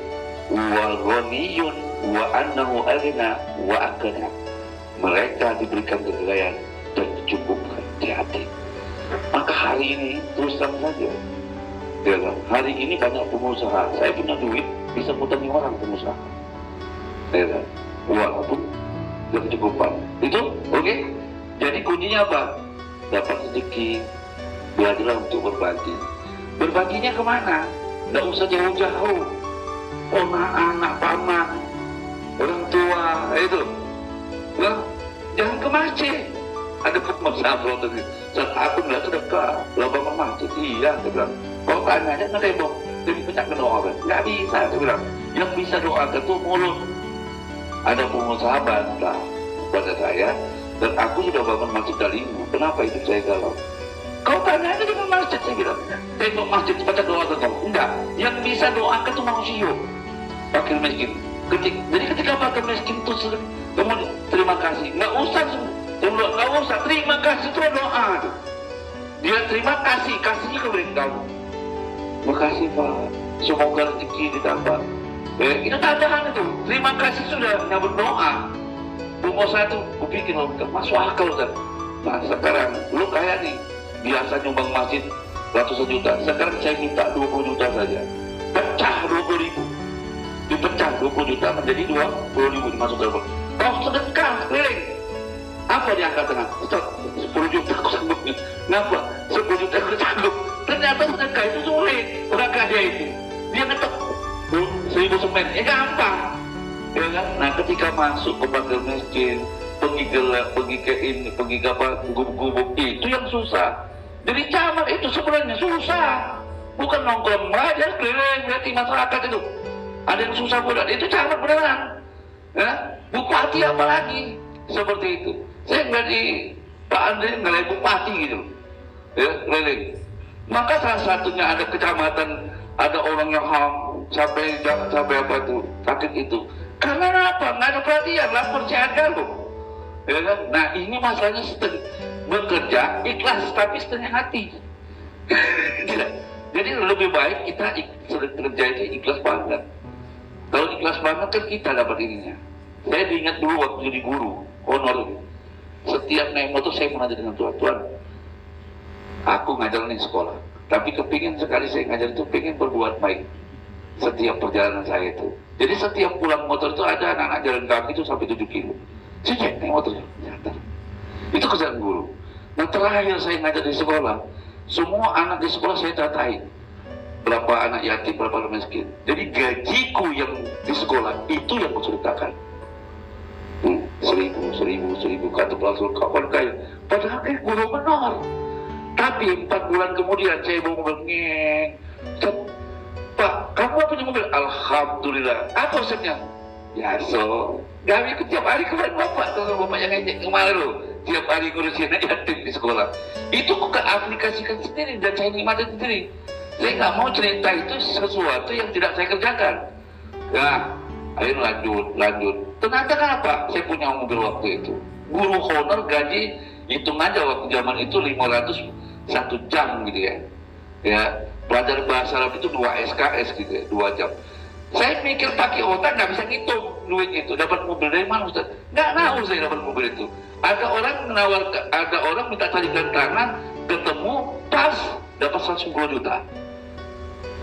wa ghaniyun wa annahu aghna wa aqna. Mereka diberikan kekayaan dan dicukupkan di hati. Maka hari ini terus terang saja, ya kan? Hari ini banyak pengusaha, saya punya duit bisa putangi orang pengusaha, ya kan? Walaupun gak kecukupan. Itu oke? Jadi kuncinya apa? Dapat rezeki, belajar untuk berbagi. Berbaginya kemana? Nggak usah jauh-jauh. Anak, paman, orang tua, itu. Nah, jangan ke masjid. Ada masalah tadi. Saat aku nggak sedekah, lama masjid. Iya, saya bilang. Kalau tanyanya ngedebok, jadi banyak doa. Nggak bisa, saya bilang. Yang bisa doa itu mulut. Ada pengusaha bantah pada saya, dan aku sudah bangun masjid dari ibu. Kenapa itu saya galau? Kau tanya aja dengan masjid, saya bilang. Tengok masjid baca doa atau enggak? Yang bisa doakan itu manusia. Fakir miskin. Jadi ketika fakir miskin itu kemudian terima kasih. Nggak usah terima kasih itu doa. Dia terima kasih, kasihnya kepada kamu. Makasih Pak. Semoga rezeki ditambah. Itu tambahan itu. Terima kasih sudah nyambut doa. Pengusaha itu, gue pikir masuk akal kan. Nah sekarang lu kayak nih. Biasa nyumbang masjid ratusan juta, sekarang saya minta 20 juta saja, pecah 20.000, dipecah 20 juta menjadi 20.000 dimasuk ke dalam. Kau sedekah keliling, apa di angka tengah? 10 juta aku sanggup. Kenapa? 10 juta aku sanggup. Ternyata sedekah itu sulit. Orang kaya itu dia ngetok 1.000 semen, gampang, ya kan? Nah ketika masuk ke fakir miskin, pergi ke ini, pergi ke apa, gubuk-gubuk, itu yang susah. Jadi camat itu sebenarnya susah, bukan nongkrong aja keliling berarti masyarakat itu. Ada yang susah pula, itu camat beneran. Ya, bupati apalagi seperti itu. Saya nggak di Pak Andre nggak bupati gitu, ya keliling. Maka salah satunya ada kecamatan, ada orang yang sampai apa tuh sakit itu. Karena apa? Nggak ada perhatian, lapor siaga loh. Ya kan? Nah ini masalahnya bekerja ikhlas tapi setengah hati. Jadi lebih baik kita kerja itu ikhlas banget. Kalau ikhlas banget kan kita dapat ininya. Saya diingat dulu waktu jadi guru honor, setiap naik motor saya mengajar dengan Tuhan, aku ngajar nih sekolah, tapi kepingin sekali saya ngajar itu pengen berbuat baik setiap perjalanan saya itu. Jadi setiap pulang motor itu ada anak-anak jalan kaki itu sampai 7 kilo. Saya naik motornya, itu kerjaan guru. Nah terakhir saya ngajar di sekolah, semua anak di sekolah saya datai. Berapa anak yatim, berapa anak miskin. Jadi gajiku yang di sekolah itu yang menceritakan. 1.000 kata langsung kawan kaya. Padahal guru menor. Tapi 4 bulan kemudian saya bawa mobil ngeng. Pak, kamu punya mobil? Alhamdulillah. Apa resepnya? Ya so, kami ikut tiap hari kemarin bapak yang ngejek kemarin loh. Tiap hari ngurusin yatim di sekolah. Itu kok aplikasikan sendiri dan saya nikmatin sendiri. Saya nggak mau cerita itu sesuatu yang tidak saya kerjakan. Nah, ayo lanjut. Ternyata kan apa? Saya punya mobil waktu itu. guru honor gaji hitung aja waktu zaman itu 500 1 jam gitu ya. Ya, belajar bahasa Arab itu 2 SKS gitu ya, 2 jam. Saya mikir pakai otak nggak bisa ngitung duit itu. Dapat mobil dari mana Ustaz? Nggak tahu saya dapat mobil itu. Ada orang minta talikan tangan, ketemu pas dapat 110 juta.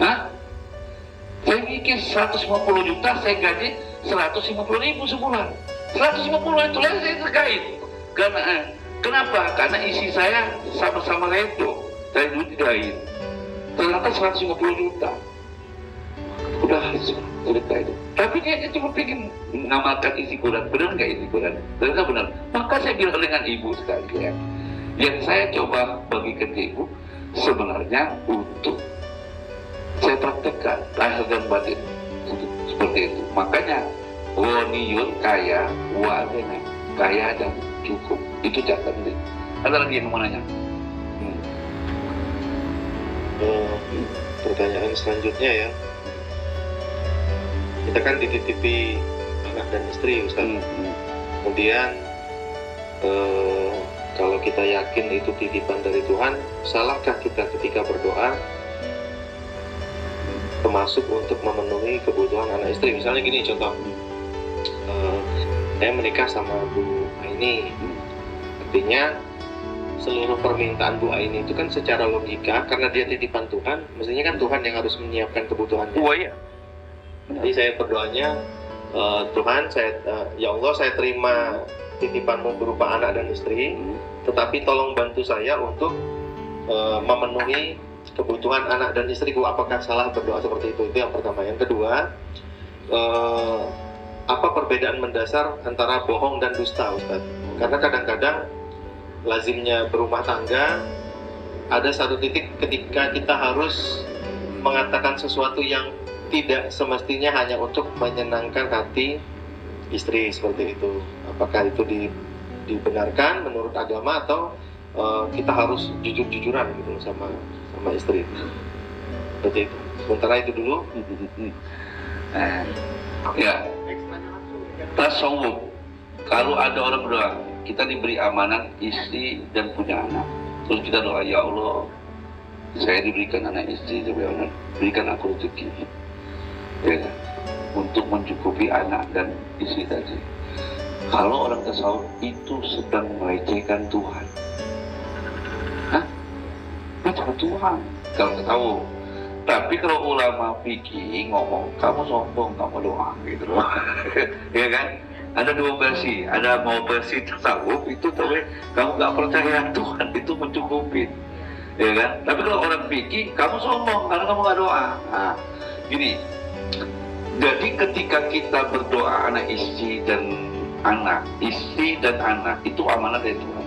Hah? Saya mikir 150 juta, saya gaji 150.000 sebulan. 150 itu lagi saya terkait. Kenapa? Karena isi saya sama-sama redo. Saya dulu tidak. Ternyata 150 juta. Udah cerita itu. Tapi dia cuma pengen mengamalkan isi Quran. Benar nggak isi Quran? Ternyata benar. Maka saya bilang dengan ibu sekalian, yang saya coba bagikan ke ibu sebenarnya untuk saya praktekkan lahir dan batin seperti itu. Makanya woniyun kaya, wadena kaya dan cukup. Itu catat nih. Ada lagi yang mau nanya? Pertanyaan selanjutnya ya. Kita kan dititipi anak dan istri, Ustaz. Kemudian kalau kita yakin itu titipan dari Tuhan, salahkah kita ketika berdoa termasuk untuk memenuhi kebutuhan anak istri? Misalnya gini contoh, saya menikah sama Bu Aini, artinya seluruh permintaan Bu Aini itu kan secara logika, karena dia titipan Tuhan, mestinya kan Tuhan yang harus menyiapkan kebutuhannya. Oh iya. Jadi saya berdoanya, Tuhan, ya Allah, saya terima titipanmu berupa anak dan istri, tetapi tolong bantu saya untuk memenuhi kebutuhan anak dan istriku. Apakah salah berdoa seperti itu? Itu yang pertama. Yang kedua, apa perbedaan mendasar antara bohong dan dusta, Ustaz? Karena kadang-kadang lazimnya berumah tangga, ada satu titik ketika kita harus mengatakan sesuatu yang tidak semestinya hanya untuk menyenangkan hati istri, seperti itu. Apakah itu dibenarkan menurut agama, atau kita harus jujur-jujuran gitu sama istri? Seperti itu. Sementara itu dulu. Ya, tasawuf. Kalau ada orang berdoa, kita diberi amanat istri dan punya anak. Terus kita doa, ya Allah, saya diberikan anak istri, berikan aku rezeki. Ya, untuk mencukupi anak dan istri tadi. Kalau orang tasawuf itu sedang melecehkan Tuhan. Hah? Melecehkan Tuhan kalau tasawuf. Tapi kalau ulama fikih ngomong, kamu sombong, kamu doa gitu loh. Ya kan? Ada dua versi. Ada mau versi tasawuf itu tapi kamu nggak percaya Tuhan itu mencukupi. Ya kan? Tapi kalau orang fikih, kamu sombong karena kamu nggak doa. Nah, gini. Jadi ketika kita berdoa anak istri dan anak itu amanat dari Tuhan.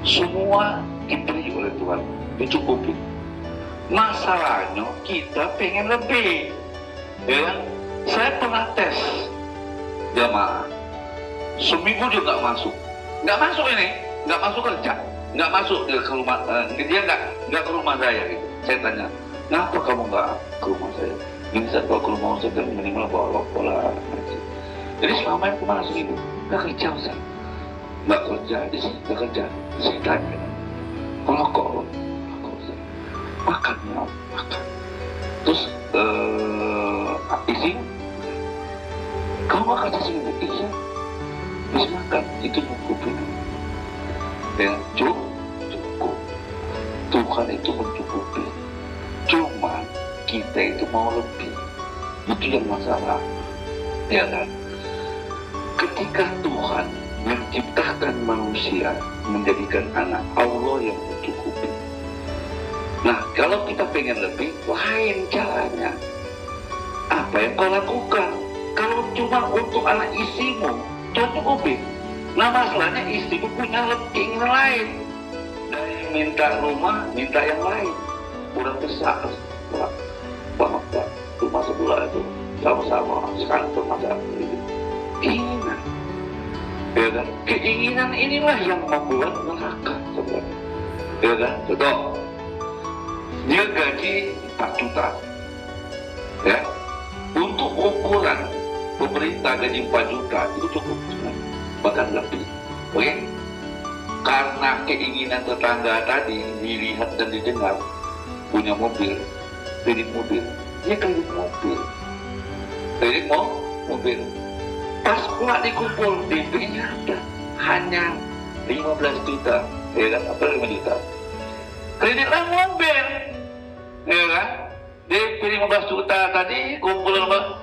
Semua diberi oleh Tuhan, dicukupi. Masalahnya kita pengen lebih, ya kan? Saya pernah tes jamaah, seminggu dia nggak masuk ini, nggak masuk kerja, nggak masuk dia ke rumah, dia nggak ke rumah saya gitu. Saya tanya, kenapa kamu nggak ke rumah saya? Ini saya bawa ke rumah Ustaz dan minimal bawa pola. Jadi selama itu kemana seminggu? Nggak kerja Ustaz. Nggak kerja di sini, nggak kerja. Saya tanya, rokok Ustaz. Makan. Terus isi, kamu nggak kerja seminggu? Iya. Bisa makan, itu mencukupi. Ya, cukup. Tuhan itu mencukupi. Cuma kita itu mau lebih, itu yang masalah, ya kan? Ketika Tuhan menciptakan manusia, menjadikan anak, Allah yang mencukupi. Nah, kalau kita pengen lebih, lain caranya. Apa yang kau lakukan? Kalau cuma untuk anak istrimu, cukupi. Nah, masalahnya istrimu punya keinginan lain. Dari minta rumah, minta yang lain. Kurang besar. Pak, rumah sebelah itu sama-sama sekantor masa itu. Keinginan, ya kan? Keinginan inilah yang membuat neraka sebenarnya, ya kan? Contoh, dia gaji 4 juta, ya. Untuk ukuran pemerintah gaji 4 juta itu cukup, bahkan lebih. Oke? Karena keinginan tetangga tadi dilihat dan didengar, punya mobil, kredit mobil, dia kredit mobil, kredit mobil. Pas pula dikumpul, DP-nya ada hanya 15 juta, ya kan? Apa 5 juta? Kreditlah mobil, ya kan? DP 15 juta tadi kumpul sama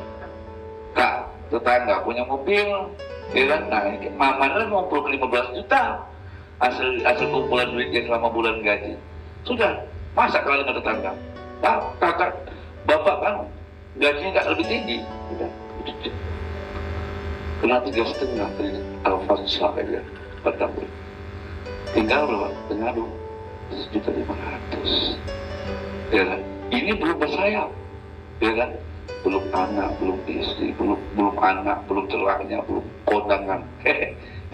kak tetangga punya mobil, ya kan? Nah, mamanya ngumpul ke 15 juta hasil kumpulan duitnya selama bulan gaji. Sudah, masa kalau dengan tetangga? Kakak, bapak kan gajinya nggak lebih tinggi. Sudah, kena 3,5 kredit Alfansa aja per tahun. Tinggal berapa? Tinggal 1.500.000. Ya kan? Ini belum bersayap, ya kan? Belum anak, belum istri, belum anak, belum celaknya, belum kondangan.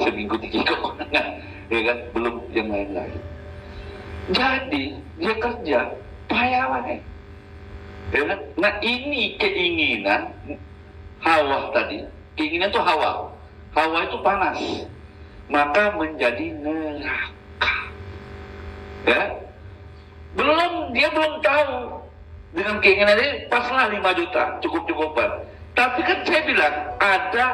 Seminggu 3 kondangan, ya kan? Belum yang lain-lain. Jadi dia kerja payah banget, ya kan? Nah ini keinginan Hawa tadi. Keinginan itu Hawa. Hawa itu panas, maka menjadi neraka. Ya, dia belum tahu dengan keinginan ini paslah 5 juta cukup-cukupan. Tapi kan saya bilang ada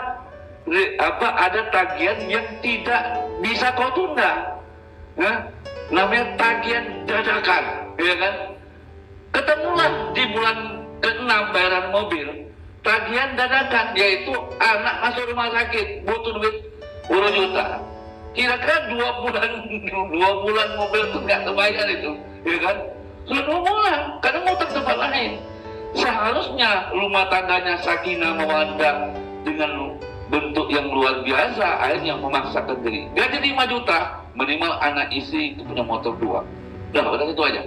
tagihan yang tidak bisa kau tunda. Ya? Namanya tagihan dadakan, ya kan? Ketemulah di bulan ke-6 bayaran mobil. Tagihan dadakan, yaitu anak masuk rumah sakit, butuh duit 10 juta. Kira-kira 2 bulan mobil itu nggak terbayar itu, ya kan? Sudah 2 bulan, karena mau tempat lain. Seharusnya rumah tangganya sakinah mawaddah dengan bentuk yang luar biasa, akhirnya memaksakan diri. Gaji 5 juta, minimal anak istri itu punya motor 2. Udah itu aja.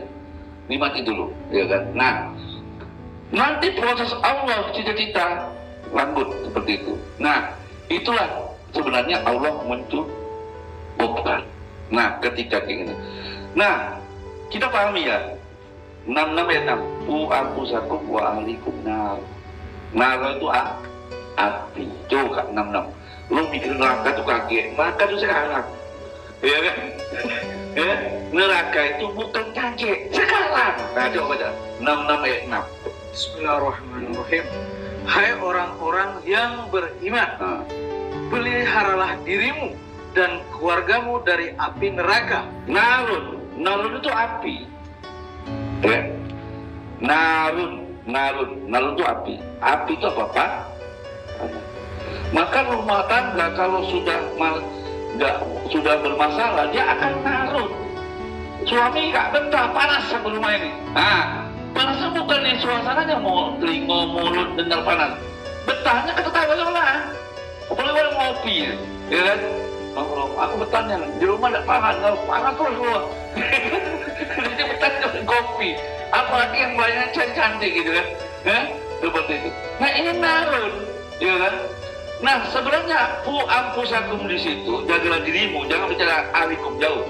Nikmati dulu, ya kan? Nah, nanti proses Allah cita-cita lanjut seperti itu. Nah, itulah sebenarnya Allah mencukupkan. Nah, ketika keinginan. Nah, kita pahami ya. 66 ayat 6. Ku anfusakum wa ahlikum nar. Nar itu api. Coba 66. Lu mikir neraka itu kaget, maka itu sekarang. Ya kan? Ya, neraka itu bukan kaget, sekarang. Nah, coba baca 66 ayat 6. Bismillahirrahmanirrahim. Hai orang-orang yang beriman, peliharalah dirimu dan keluargamu dari api neraka. Narun itu api. Ya. Narun itu api. Api itu apa, Pak? Maka rumah tangga kalau sudah bermasalah, dia akan narun. Suami nggak betah, panas sama rumah ini. Nah, panasnya bukan nih suasananya mau telinga, mulut, dengar panas. Betahnya ke tetangga sebelah. Apalagi orang ngopi, ya kan? Aku betahnya di rumah tidak tahan, kalau panas terus semua. Jadi betahnya kopi. Apalagi yang banyak cantik gitu kan? Ya, seperti itu. Nah ini narun, ya kan? Nah sebenarnya ampusakum di situ, jagalah dirimu, jangan bicara alikum jauh.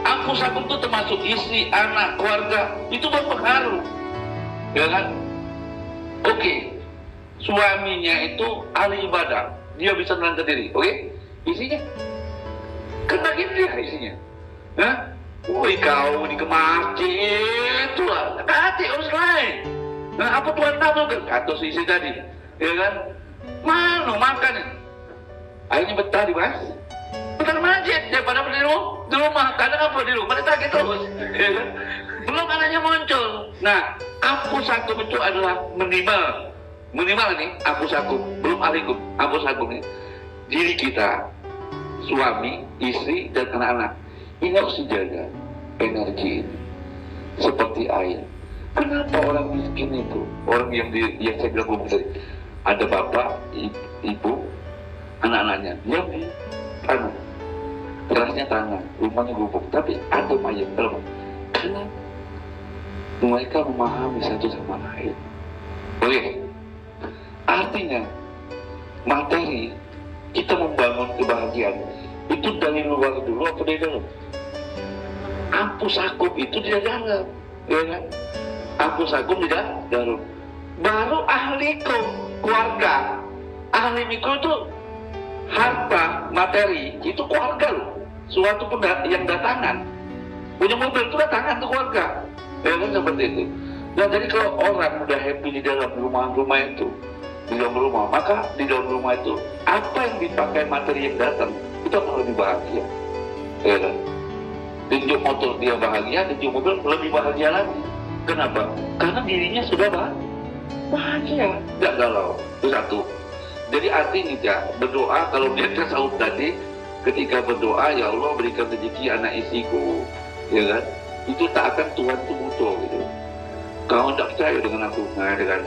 Ampusakum itu termasuk istri, anak, keluarga, itu berpengaruh. Ya kan? Oke, suaminya itu ahli ibadah, dia bisa menangkan diri. Oke, isinya kena gitu ya isinya. Hah? Woi kau ini ke masjid tuh, hati harus lain. Nah apa Tuhan tahu kan? Atau si istri tadi, ya kan? Mana makan? Akhirnya betah di mas. Betah di masjid daripada di rumah. Kadang apa di rumah? Dia sakit terus. Ya kan? Belum anaknya muncul. Nah, ampusakum itu adalah minimal nih ampusakum, belum alikum. Ampusakum ini diri kita, suami, istri, dan anak-anak. Ini harus dijaga energi ini seperti air. Kenapa orang miskin itu, orang yang saya bilang belum tadi, ada bapak, ibu, anak-anaknya, dia tanah, kerasnya tanah, rumahnya gubuk, tapi ada mayat dalam. Karena mereka memahami satu sama lain. Oke, artinya materi kita membangun kebahagiaan itu dari luar dulu atau dari dalam? Ampusakum itu di dalam, ya kan? Ampusakum di dalam. Baru ahlikum, keluarga. Ahli mikro itu harta, materi, itu keluarga loh. Suatu yang datangan. Punya mobil itu datangan tuh keluarga. Ya kan seperti itu. Nah jadi kalau orang udah happy di dalam rumah itu, di dalam rumah, maka di dalam rumah itu apa yang dipakai materi yang datang itu akan lebih bahagia. Ya kan? Tunjuk motor dia bahagia, tunjuk mobil lebih bahagia lagi. Kenapa? Karena dirinya sudah bahagia, nggak galau. Itu satu. Jadi artinya ya, berdoa kalau dia tasawuf tadi, ketika berdoa ya Allah berikan rezeki anak isiku, ya kan? Itu tak akan Tuhan itu butuh gitu. Kalau tidak percaya dengan aku, nah, dengan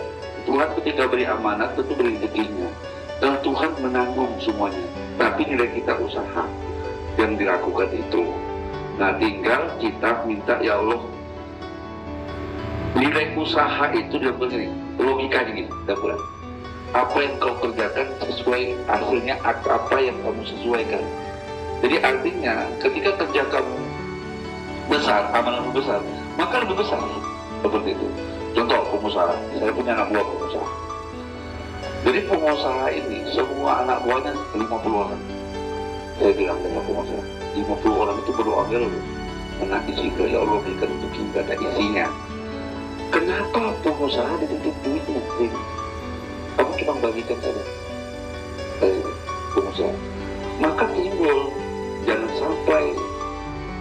Tuhan ketika beri amanat tentu beri rezekinya. Dan Tuhan menanggung semuanya. Tapi nilai kita usaha yang dilakukan itu. Nah tinggal kita minta ya Allah, nilai usaha itu dia begini, logikanya gini, dapat. Apa yang kau kerjakan sesuai hasilnya, apa yang kamu sesuaikan. Jadi artinya ketika kerja kamu besar, amanah besar, maka lebih besar. Seperti itu. Contoh pengusaha, saya punya anak buah pengusaha. Jadi pengusaha ini semua anak buahnya 50 orang. Saya bilang dengan pengusaha, 50 orang itu berdoa loh. Menangis juga ya Allah berikan untuk kita ada isinya. Kenapa pengusaha dititip duitnya? Kamu cuma bagikan saja. Pengusaha. Maka timbul jangan sampai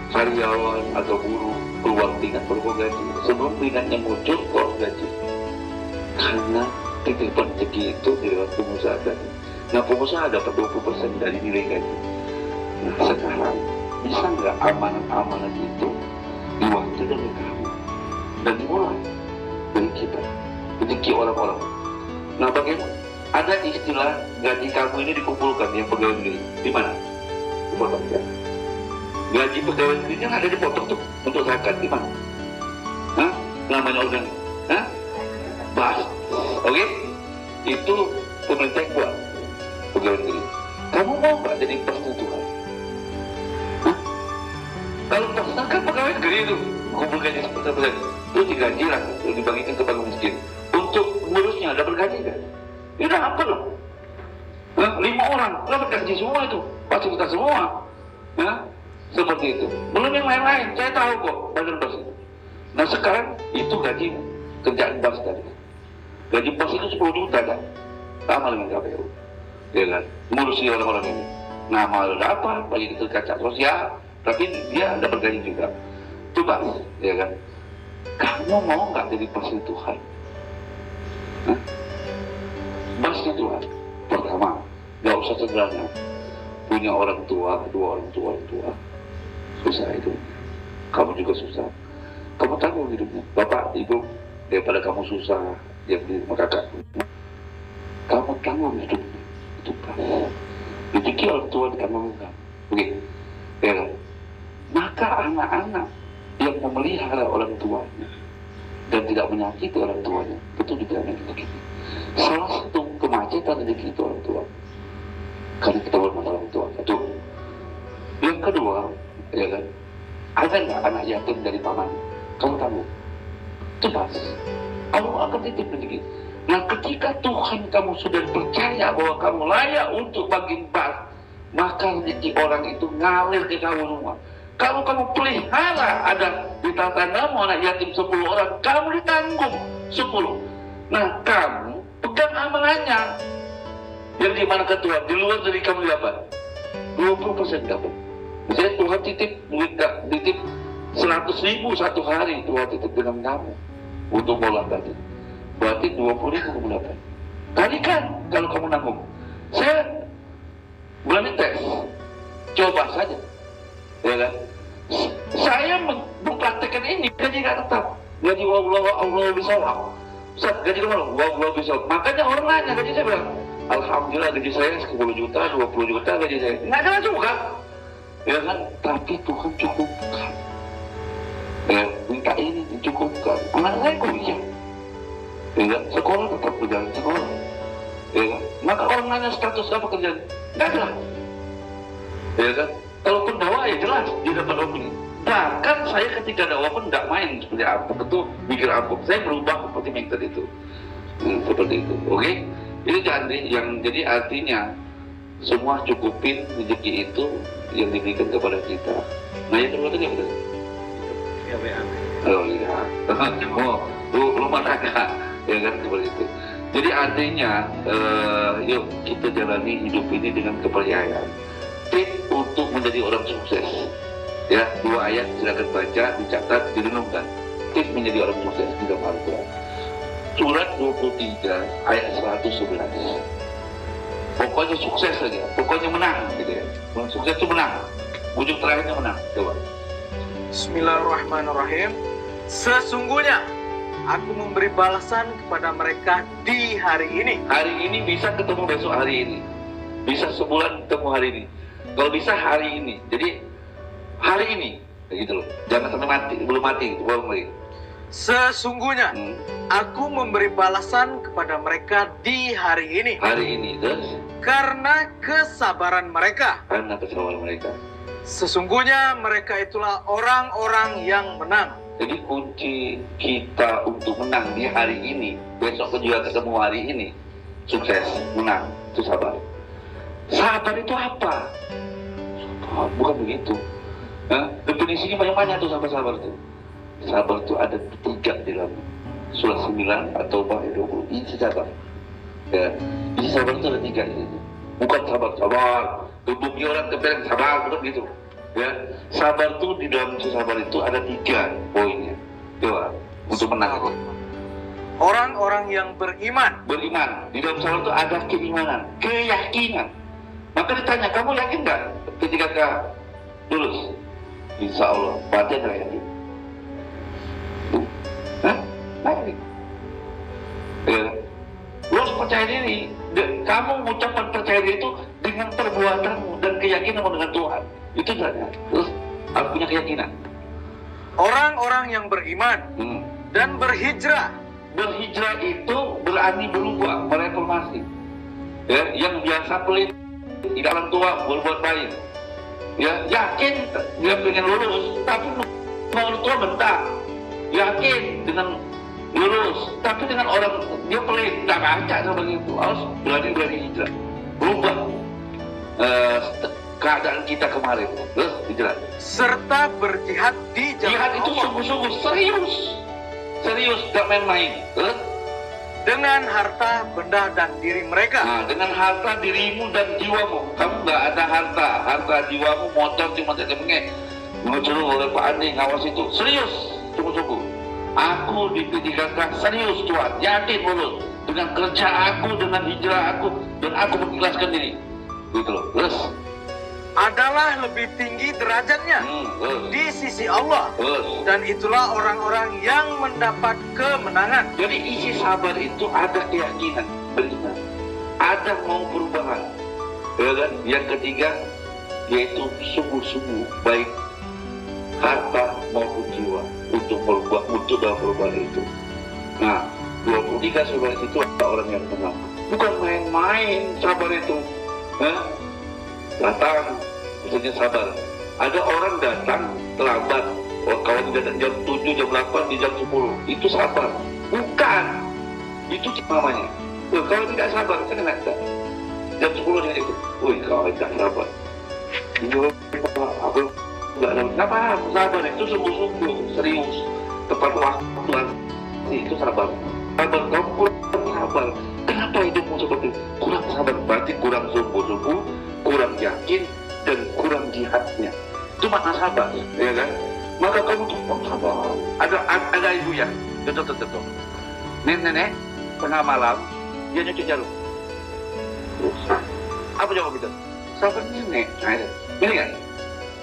karyawan atau buruh keluar tingkat berapa gaji sebelum tingkatnya muncul keluar gaji, karena titipan rezeki itu di lewat pengusaha tadi. Nah pengusaha dapat 20% dari nilai gaji. Nah sekarang bisa nggak amanat-amanat itu diwaktu dari kamu dan dimulai dari kita rezeki orang-orang. Nah bagaimana? Ada istilah gaji kamu ini dikumpulkan yang pegawai negeri di mana? Dipotong ya. Gaji pegawai negeri kan ada dipotong tuh untuk zakat di mana? Hah? Namanya organ? Hah? Bas. Oke? Itu pemerintah buat pegawai negeri. Kamu mau nggak jadi persetujuan? Hah? Kalau kan pegawai negeri itu kumpul gaji seperti terus digaji lah, terus dibagikan ke bangsa miskin. Untuk ngurusnya dapat gaji kan? Ini apa loh? Hah? 5 orang dapat gaji semua itu, pasti kita semua. Hah? Seperti itu. Belum yang lain-lain, saya tahu kok badan bos itu. Nah sekarang itu gaji kerjaan bos tadi. Gaji bos itu 10 juta kan? Sama dengan KPU. Ya kan? Ngurusi orang-orang ini. Nama ada apa? Bagi itu kaca sosial, tapi dia dapat gaji juga. Itu bos, ya kan? Kamu mau nggak jadi bosnya Tuhan? Hah? Bosnya Tuhan. Pertama, nggak usah sederhana. Punya orang tua, 2 orang tua. Susah itu. Kamu juga susah. Kamu tanggung hidupnya. Bapak, ibu, daripada kamu susah yang di rumah kakak, kamu tanggung hidupnya. Itu pas. Rezeki orang tua ditanggung-tanggung. Begitu. Ya. Maka anak-anak yang memelihara orang tuanya dan tidak menyakiti orang tuanya, itu dijamin rezeki. Salah satu kemacetan rezeki itu orang tua. Karena kita hormat orang tua. Itu. Yang kedua, ya kan, ada nggak anak yatim dari paman? Kamu tahu? Itu pas. Kamu akan titip rezeki. Nah, ketika Tuhan kamu sudah percaya bahwa kamu layak untuk bagi bas, maka rezeki orang itu ngalir ke kamu semua. Kalau kamu pelihara ada di tatanamu anak yatim 10 orang, kamu ditanggung 10. Nah, kamu pegang amanahnya. Yang di mana ketua, di luar dari kamu dapat 20% dapat. Misalnya Tuhan titip 100.000 satu hari, Tuhan titip dengan kamu untuk bola tadi. Berarti 20.000 kamu dapat. Kalikan kalau kamu nanggung. Saya berani tes, coba saja, ya kan? Saya mempraktekkan ini gaji nggak tetap, gaji Allah bisa lah. Gaji kamu Allah bisa. Makanya orang nanya gaji saya bilang, alhamdulillah gaji saya 10 juta, 20 juta gaji saya. Nggak ada juga. Ya kan? Tapi Tuhan cukupkan. Ya, minta ini dicukupkan. Anak saya kuliah. Ya kan? Sekolah tetap berjalan sekolah. Ya kan? Maka orang nanya status apa kerjaan? Nggak ada. Ya kan? Kalaupun dakwah ya jelas dia dapat opini. Bahkan saya ketika dakwah pun nggak main seperti apa. Betul mikir apa. Saya berubah seperti mengikut itu. Seperti itu. Oke? Itu yang jadi artinya semua cukupin rezeki itu yang diberikan kepada kita. Nah yang kedua tadi apa tadi? Oh iya, rumah tangga, ya kan seperti itu. Jadi artinya, yuk kita jalani hidup ini dengan kepercayaan. Tip untuk menjadi orang sukses, ya 2 ayat silakan baca, dicatat, direnungkan. Tip menjadi orang sukses di dalam Al-Quran. Surat 23 ayat 111. Pokoknya sukses saja, pokoknya menang, gitu ya. Sukses itu menang, ujung terakhirnya menang. Coba. Bismillahirrahmanirrahim. Sesungguhnya aku memberi balasan kepada mereka di hari ini. Hari ini bisa ketemu besok hari ini, bisa sebulan ketemu hari ini. Kalau bisa hari ini, jadi hari ini, kayak gitu loh. Jangan sampai mati, belum mati, gitu, belum lagi. Sesungguhnya aku memberi balasan kepada mereka di hari ini. Hari ini, terus? Karena kesabaran mereka. Karena kesabaran mereka. Sesungguhnya mereka itulah orang-orang yang menang. Jadi kunci kita untuk menang di hari ini, besok juga ketemu hari ini, sukses, menang, itu sabar. Sabar itu apa? Sabar, bukan begitu. Definisinya banyak-banyak tuh sabar itu. Sabar itu ada 3 di dalam surah 9 atau bahkan 20. Isi sabar. Ya, isi sabar itu ada 3 di situ. Bukan sabar, tubuhnya orang kepengen sabar, bukan gitu. Ya, sabar itu di dalam sabar itu ada 3 poinnya. Coba untuk menang. Orang-orang yang beriman. Beriman di dalam sabar itu ada keimanan, keyakinan. Maka ditanya, kamu yakin nggak ketika lulus? Insya Allah, batin nggak yakin? Yakin. Ya. Lo harus percaya diri. Kamu mengucapkan percaya diri itu dengan perbuatanmu dan keyakinanmu dengan Tuhan. Itu saja. Terus harus punya keyakinan. Orang-orang yang beriman dan berhijrah. Berhijrah itu berani berubah, mereformasi. Ya, yang biasa pelit, tidak orang tua berbuat baik. Ya, yakin dia pengen lulus, tapi orang tua bentak. Yakin dengan lulus, tapi dengan orang dia pelit, tak baca seperti itu. Harus berani hijrah, berubah keadaan kita kemarin. Terus hijrah. Serta berjihad di jalan Jihad itu Allah. sungguh-sungguh serius, gak main-main. Terus dengan harta, benda, dan diri mereka. nah, dengan harta dirimu dan jiwamu. Kamu nggak ada harta jiwamu, motor cuma tetepnya mengeluh oleh Pak Andi, ngawas itu. Serius, sungguh-sungguh. Aku dipikirkan serius Tuhan, yakin lulus. Dengan kerja aku, dengan hijrah aku, dan aku mengikhlaskan diri. Gitu loh. Terus Adalah lebih tinggi derajatnya di sisi Allah. Dan itulah orang-orang yang mendapat kemenangan. Jadi isi sabar itu ada keyakinan, beriman, ada mau perubahan. Ya kan? Yang ketiga yaitu sungguh-sungguh baik harta maupun jiwa untuk merubah, untuk dalam perubahan itu. Nah, 23 sabar itu ada orang yang menang. Bukan main-main sabar itu. Datang, misalnya sabar. Ada orang datang terlambat. Kawan datang jam 7, jam 8, di jam 10. Itu sabar. Bukan. Itu namanya. Kalau tidak sabar, kan enak tak? Jam 10 dia itu. Wih, kau tidak sabar. Aku nggak tahu. Kenapa? Sabar itu sungguh-sungguh, serius. Tepat waktu. Itu sabar. Sabar, kamu kurang sabar. Kenapa hidupmu seperti kurang sabar? Berarti kurang sungguh-sungguh, kurang yakin, dan kurang jihadnya. Itu makna sabar, ya kan? Maka kamu tuh sabar. Ada ibu ya, betul. Nenek tengah malam dia nyuci jarum. Apa jawab kita? Sabar nenek. Nah, ini kan?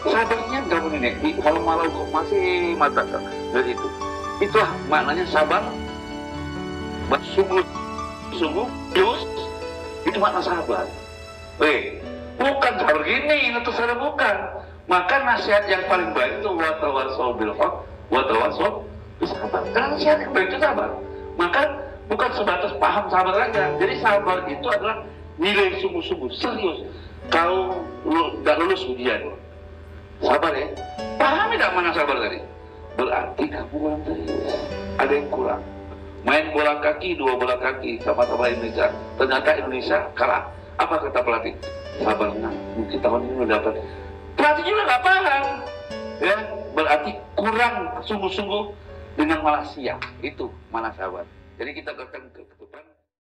Sabarnya kamu nenek. Kalau malam kok masih mata dari itu. Itulah maknanya sabar. Sungguh, terus itu makna sabar. Bukan sabar gini, itu sabar bukan. Maka nasihat yang paling baik itu watawasau bil haq, watawasau bis sabar. Karena nasihat yang baik itu sabar. Maka bukan sebatas paham sabar aja. Jadi sabar itu adalah nilai sungguh-sungguh, serius. Kau gak lulus ujian, sabar ya. Paham tidak mana sabar tadi? Berarti kamu kurang serius. Ada yang kurang. Main bola kaki, 2 bola kaki sama-sama Indonesia. Ternyata Indonesia kalah. Apa kata pelatih? sabar, nah mungkin tahun ini udah dapat. Berarti juga nggak paham, ya berarti kurang sungguh-sungguh dengan malah siap, itu mana sahabat. Jadi kita akan